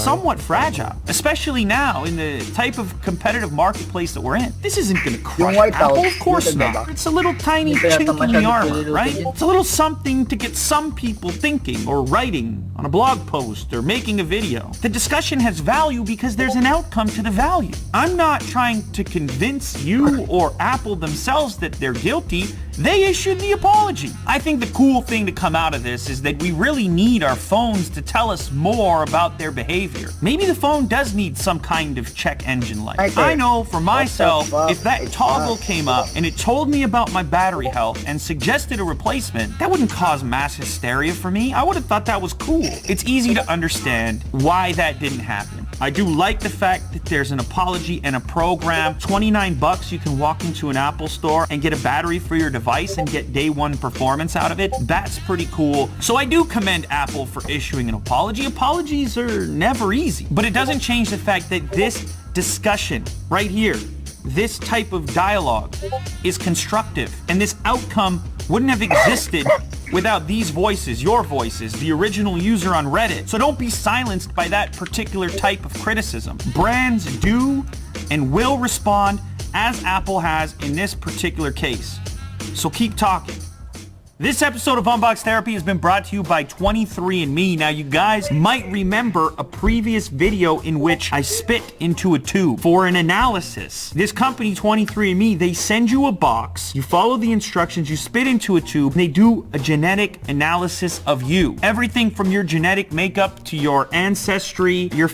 somewhat fragile, especially now in the type of competitive marketplace that we're in. This isn't going to crush White Apple, House, of course yung not. It's a little tiny chink in the armor, right? It's a little something to get some people thinking or writing on a blog post or making a video. The discussion has value because there's an outcome to the value. I'm not trying to convince you or Apple themselves that they're guilty. They issued the apology. I think the cool thing to come out of this is that we really need our phones to tell us more about their behavior. Maybe the phone does need some kind of check engine light. I know for myself, if that toggle came up and it told me about my battery health and suggested a replacement, that wouldn't cause mass hysteria for me. I would have thought that was cool. It's easy to understand why that didn't happen. I do like the fact that there's an apology and a program. $29 you can walk into an Apple store and get a battery for your device and get day one performance out of it. That's pretty cool. So I do commend Apple for issuing an apology. Apologies are never easy, but it doesn't change the fact that this discussion right here, this type of dialogue is constructive, and this outcome wouldn't have existed without these voices, your voices, the original user on Reddit. So don't be silenced by that particular type of criticism. Brands do and will respond as Apple has in this particular case. So keep talking. This episode of Unbox Therapy has been brought to you by 23andMe. Now, you guys might remember a previous video in which I spit into a tube for an analysis. This company, 23andMe, they send you a box, you follow the instructions, you spit into a tube, and they do a genetic analysis of you. Everything from your genetic makeup to your ancestry, your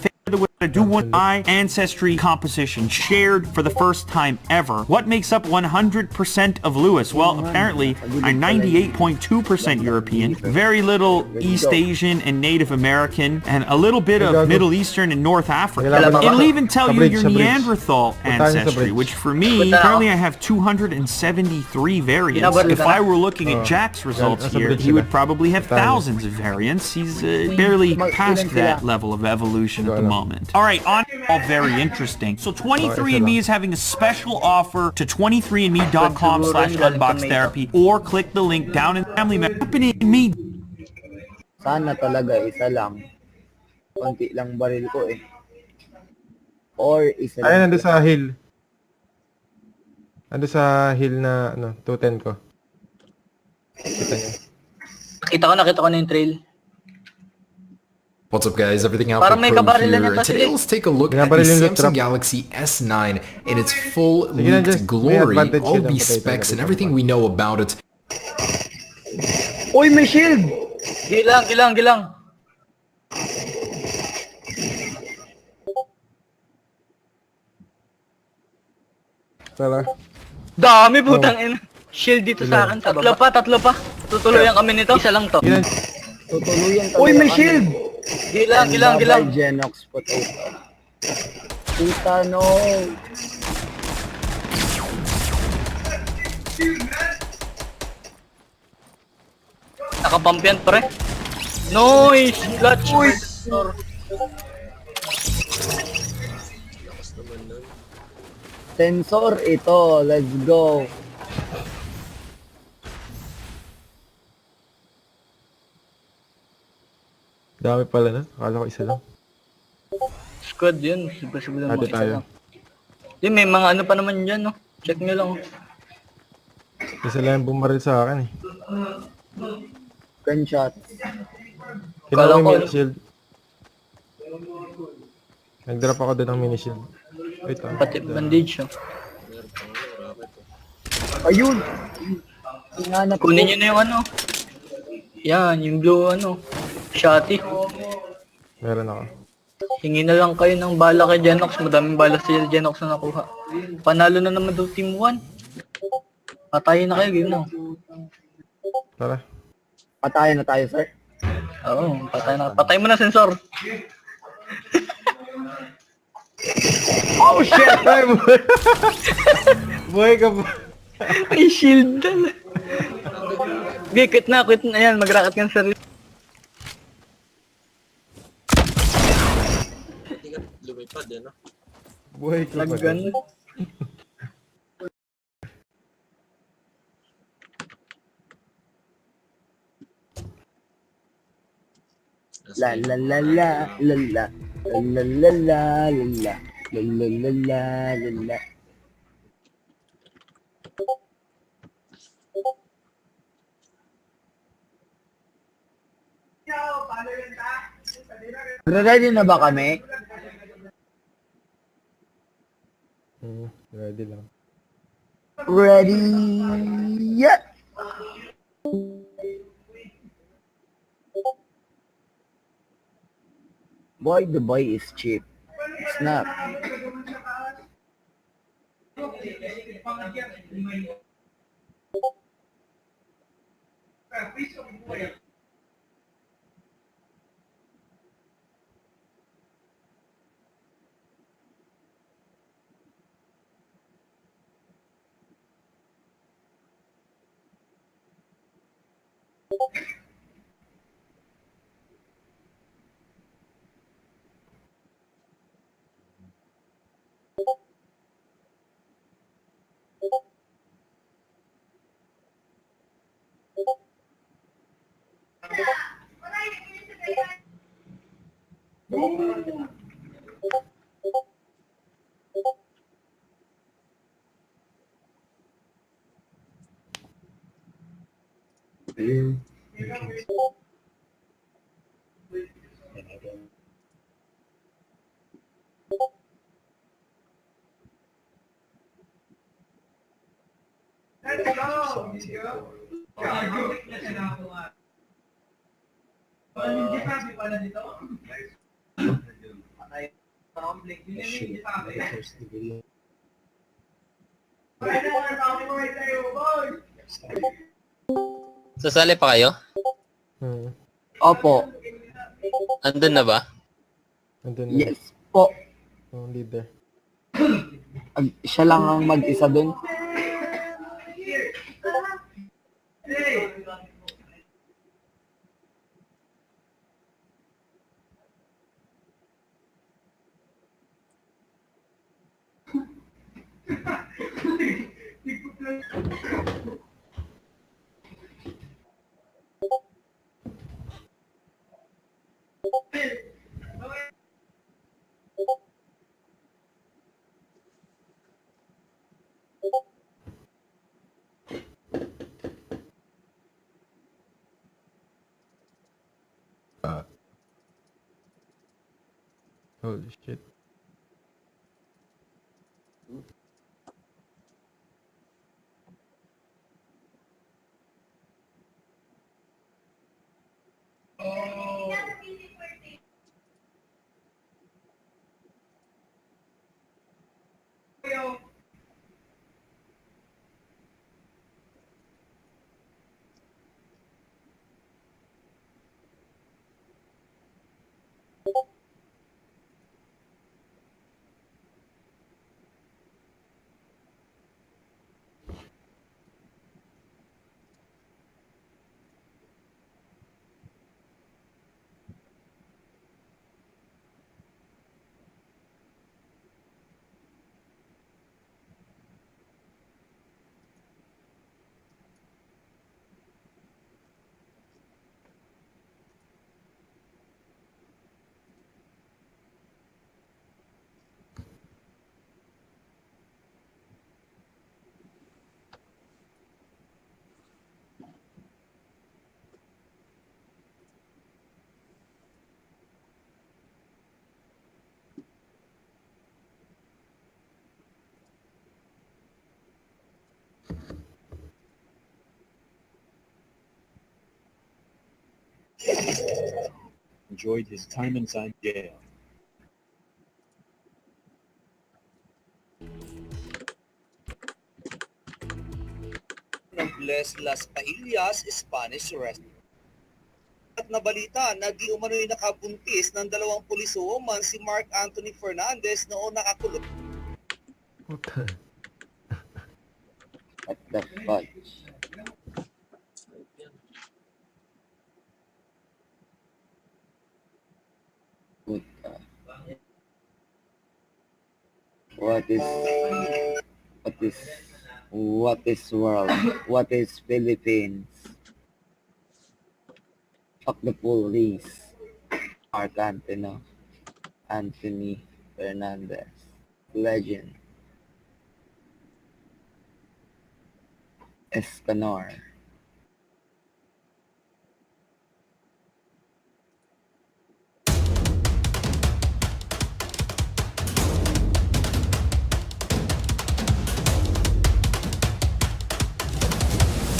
do one eye ancestry composition shared for the first time ever. What makes up 100% of Lewis? Well, apparently I'm 98.2% European, very little East Asian and Native American, and a little bit of Middle Eastern and North Africa. It'll even tell you your Neanderthal ancestry, which for me, apparently I have 273 variants. If I were looking at Jack's results here, he would probably have thousands of variants. He's barely past that level of evolution at the moment. All right, all very interesting. So 23andMe is having a special offer to 23andme.com/unboxtherapy, or click the link down in the family member. Me. Sana talaga isa lang. Konti lang baril ko eh. Or isa lang. Ayun, nandun sa hill. Nandun sa hill na, 210 ko. Kita niyo. Nakita ko na yung trail. What's up guys, Everything Out Parang may Pro kabaril here, na and today let's take a look at the Samsung Galaxy S9 in its full leaked glory, all these specs and everything we know about it. Uy, may shield! Gilang. Tara. Dami putang ina. Shield dito sa akin sa baba. Tatlo pa. Tutuluyan kami nito. Isa lang to. Tutuluyan talaga. Uy, may shield! Gilang. Genox potato. Puta no. Nakapump yan pre. Noise! Clutch! Uy! Sensor ito. Let's go. Dami pala na. Akala ko isa lang. Squad yun. Siba-siba lang Ate mga isa tayo. lang. Di, may mga ano pa naman dyan, no? Check nyo lang. Isa lang yung bumaril sa akin eh. Gunshot. Kinuha ko yung mini shield. Nag-drop ako doon ng mini shield. Wait lang. Pati bandage, oh. Ayun! Hinanap ko. Kunin nyo na yung ano. Yan, yung blue ano. Shotty. Meron ako. Hingi na lang kayo ng bala kay Genox. Madaming bala si Genox na nakuha. Panalo na naman daw team 1. Patayin na kayo, game na. Tara. Patayin na tayo, sir. Oo, patay na. Patay mo na sensor. Oh shit! Ay, buhay ka po. May shield na. Okay, quit na. Ayan, mag-rocket ka sa sarili. Hindi ka lumipad, no? Buhay ka pa. Nag-gun. La la la la la la la la la la la la la la la la. Ready na ba kami? Ready lang. Ready? Yeah. Boy, the boy is cheap. It's not. Sasali pa kayo? Opo. Andun na ba? Andun na. Yes po. Yung leader. Siya lang ang mag-isa dun. Holy shit. Enjoyed his time inside jail. Bless Las Paillas Spanish Restaurant. At nabalita na di umano'y nakabuntis ng dalawang pulis-woman si Mark Anthony Fernandez noong nakakulong. What the? What the fudge? What is world? What is Philippines? Fuck the police. Mark Anthony Fernandez. Legend. Escanor.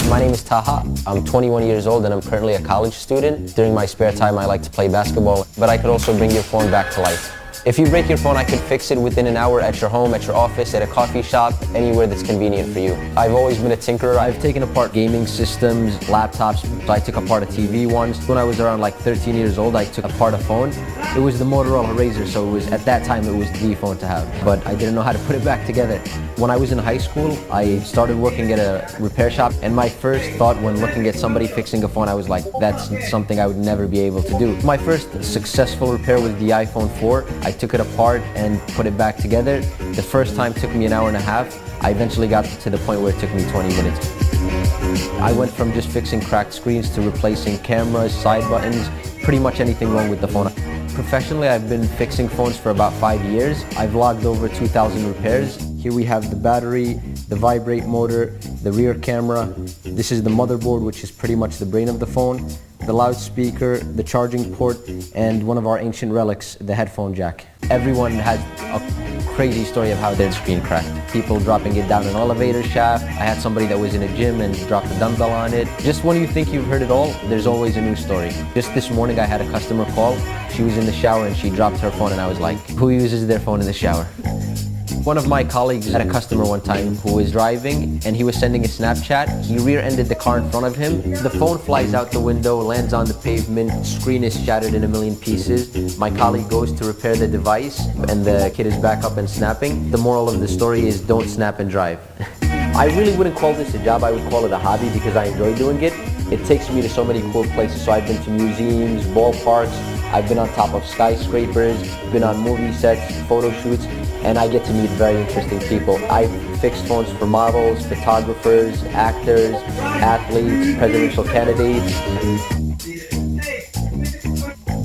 My name is Taha. I'm 21 years old and I'm currently a college student. During my spare time, I like to play basketball, but I could also bring your phone back to life. If you break your phone, I could fix it within an hour at your home, at your office, at a coffee shop, anywhere that's convenient for you. I've always been a tinkerer. I've taken apart gaming systems, laptops. I took apart a TV once. When I was around like 13 years old, I took apart a phone. It was the Motorola Razr, so it was, at that time, it was the phone to have. But I didn't know how to put it back together. When I was in high school, I started working at a repair shop, and my first thought when looking at somebody fixing a phone, I was like, that's something I would never be able to do. My first successful repair was the iPhone 4. I took it apart and put it back together. The first time took me an hour and a half. I eventually got to the point where it took me 20 minutes. I went from just fixing cracked screens to replacing cameras, side buttons, pretty much anything wrong with the phone. Professionally, I've been fixing phones for about 5 years. I've logged over 2,000 repairs. Here we have the battery, the vibrate motor, the rear camera. This is the motherboard, which is pretty much the brain of the phone, the loudspeaker, the charging port, and one of our ancient relics, the headphone jack. Everyone has a crazy story of how their screen cracked. People dropping it down an elevator shaft. I had somebody that was in a gym and dropped a dumbbell on it. Just when you think you've heard it all, there's always a new story. Just this morning I had a customer call. She was in the shower and she dropped her phone and I was like, who uses their phone in the shower? One of my colleagues had a customer one time who was driving and he was sending a Snapchat. He rear-ended the car in front of him. The phone flies out the window, lands on the pavement, screen is shattered in a million pieces. My colleague goes to repair the device and the kid is back up and snapping. The moral of the story is don't snap and drive. I really wouldn't call this a job, I would call it a hobby because I enjoy doing it. It takes me to so many cool places. So I've been to museums, ballparks, I've been on top of skyscrapers, been on movie sets, photo shoots, and I get to meet very interesting people. I've fixed phones for models, photographers, actors, athletes, presidential candidates.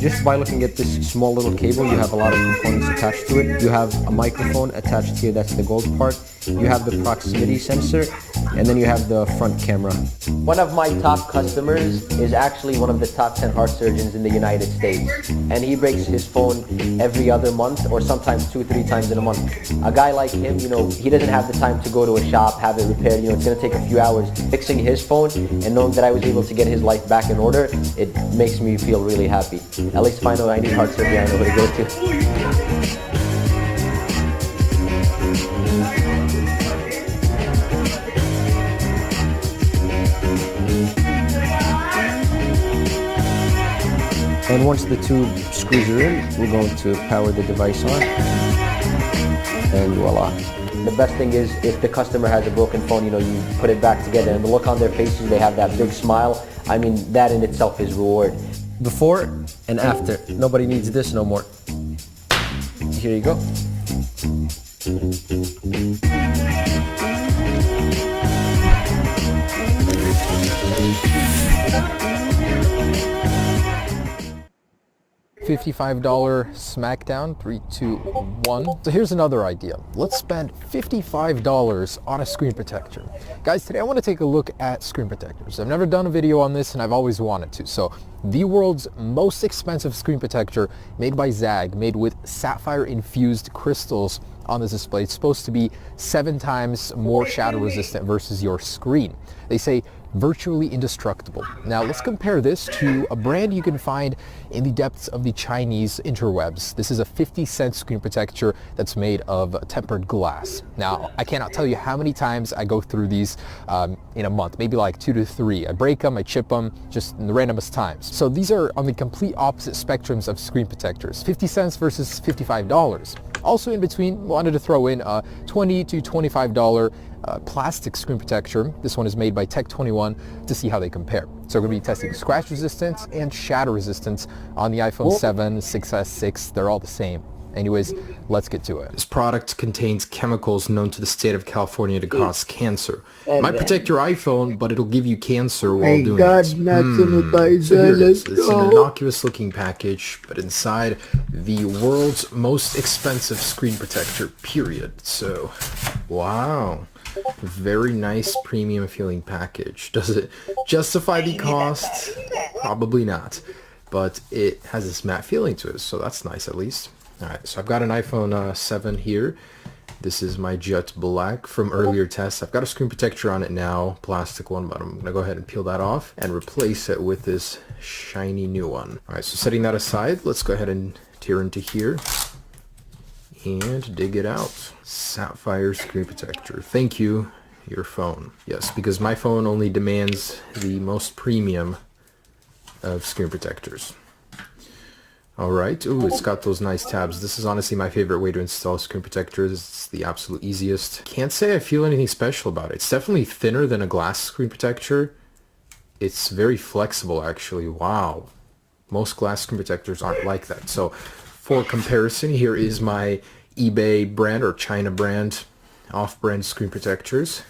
Just by looking at this small little cable, you have a lot of components attached to it. You have a microphone attached here, that's the gold part. You have the proximity sensor, and then you have the front camera. One of my top customers is actually one of the top 10 heart surgeons in the United States. And he breaks his phone every other month, or sometimes 2-3 times in a month. A guy like him, you know, he doesn't have the time to go to a shop, have it repaired, you know, it's gonna take a few hours. Fixing his phone and knowing that I was able to get his life back in order, it makes me feel really happy. At least if I know I need heart surgery, I know who to go to. And once the two screws are in, we're going to power the device on, and voila. The best thing is if the customer has a broken phone, you know, you put it back together and the look on their faces, they have that big smile. I mean, that in itself is reward. Before and after. Nobody needs this no more. Here you go. $55 Smackdown, 3, 2, 1. So here's another idea. Let's spend $55 on a screen protector. Guys, today I want to take a look at screen protectors. I've never done a video on this and I've always wanted to. So the world's most expensive screen protector made by Zag, made with sapphire infused crystals on this display. It's supposed to be 7 times more shatter resistant versus your screen. They say virtually indestructible. Now let's compare this to a brand you can find in the depths of the Chinese interwebs. This is a 50-cent screen protector that's made of tempered glass. Now I cannot tell you how many times I go through these in a month, maybe like 2 to 3. I break them, I chip them, just in the randomest times. So these are on the complete opposite spectrums of screen protectors. 50 cents versus $55. Also in between, wanted to throw in a $20 to $25 plastic screen protector. This one is made by Tech 21 to see how they compare. So we're going to be testing scratch resistance and shatter resistance on the iPhone 7, 6S, 6. They're all the same. Anyways, let's get to it. This product contains chemicals known to the state of California to cause cancer. It might protect your iPhone, but it'll give you cancer while doing it. So here it is. It's an innocuous looking package, but inside the world's most expensive screen protector, period. So, wow. Very nice premium feeling package. Does it justify the cost? Probably not. But it has this matte feeling to it, so that's nice at least. Alright, so I've got an iPhone 7 here. This is my jet black from earlier tests. I've got a screen protector on it now, plastic one, but I'm going to go ahead and peel that off and replace it with this shiny new one. Alright, so setting that aside, let's go ahead and tear into here and dig it out. Sapphire screen protector. Thank you, your phone. Yes, because my phone only demands the most premium of screen protectors. Alright, ooh, it's got those nice tabs. This is honestly my favorite way to install screen protectors. It's the absolute easiest. Can't say I feel anything special about it. It's definitely thinner than a glass screen protector. It's very flexible actually. Wow. Most glass screen protectors aren't like that. So for comparison, here is my eBay brand or China brand off-brand screen protectors.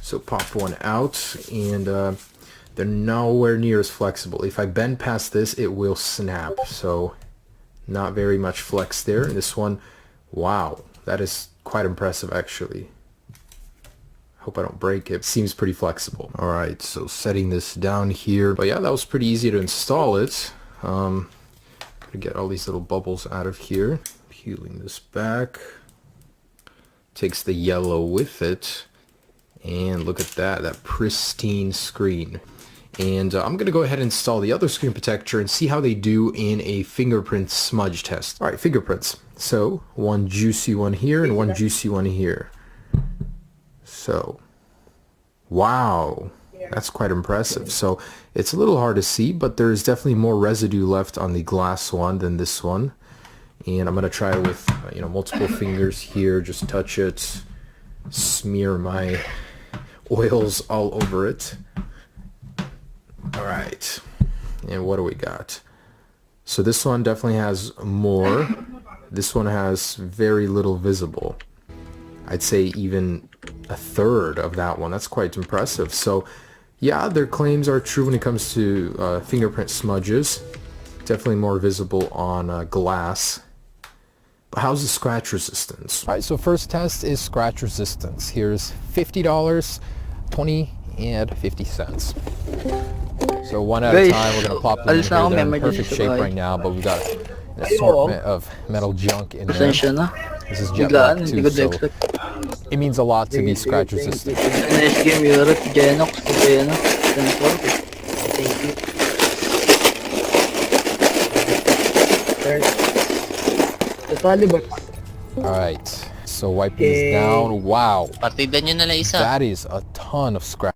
So pop one out and they're nowhere near as flexible. If I bend past this, it will snap. So not very much flex there. And this one, wow, that is quite impressive actually. Hope I don't break it. Seems pretty flexible. Alright, so setting this down here. But yeah, that was pretty easy to install it. Gonna get all these little bubbles out of here. Peeling this back. Takes the yellow with it. And look at that pristine screen. And I'm going to go ahead and install the other screen protector and see how they do in a fingerprint smudge test. Alright, fingerprints. So, one juicy one here and one juicy one here. So, wow, that's quite impressive. So, it's a little hard to see, but there's definitely more residue left on the glass one than this one. And I'm going to try it with, multiple fingers here. Just touch it, smear my oils all over it. Alright, and what do we got? So this one definitely has more. This one has very little visible. I'd say even a third of that one. That's quite impressive. So yeah, their claims are true when it comes to fingerprint smudges. Definitely more visible on glass. But how's the scratch resistance? Alright, so first test is scratch resistance. Here's $50, 20, and 50 cents. So one at a time, we're going to plop them in here. They're in perfect shape right now, but we've got an assortment of metal junk in there. This is jet black too, so it means a lot to be scratch resistant. Alright, so wipe these down. Wow, that is a ton of scratch.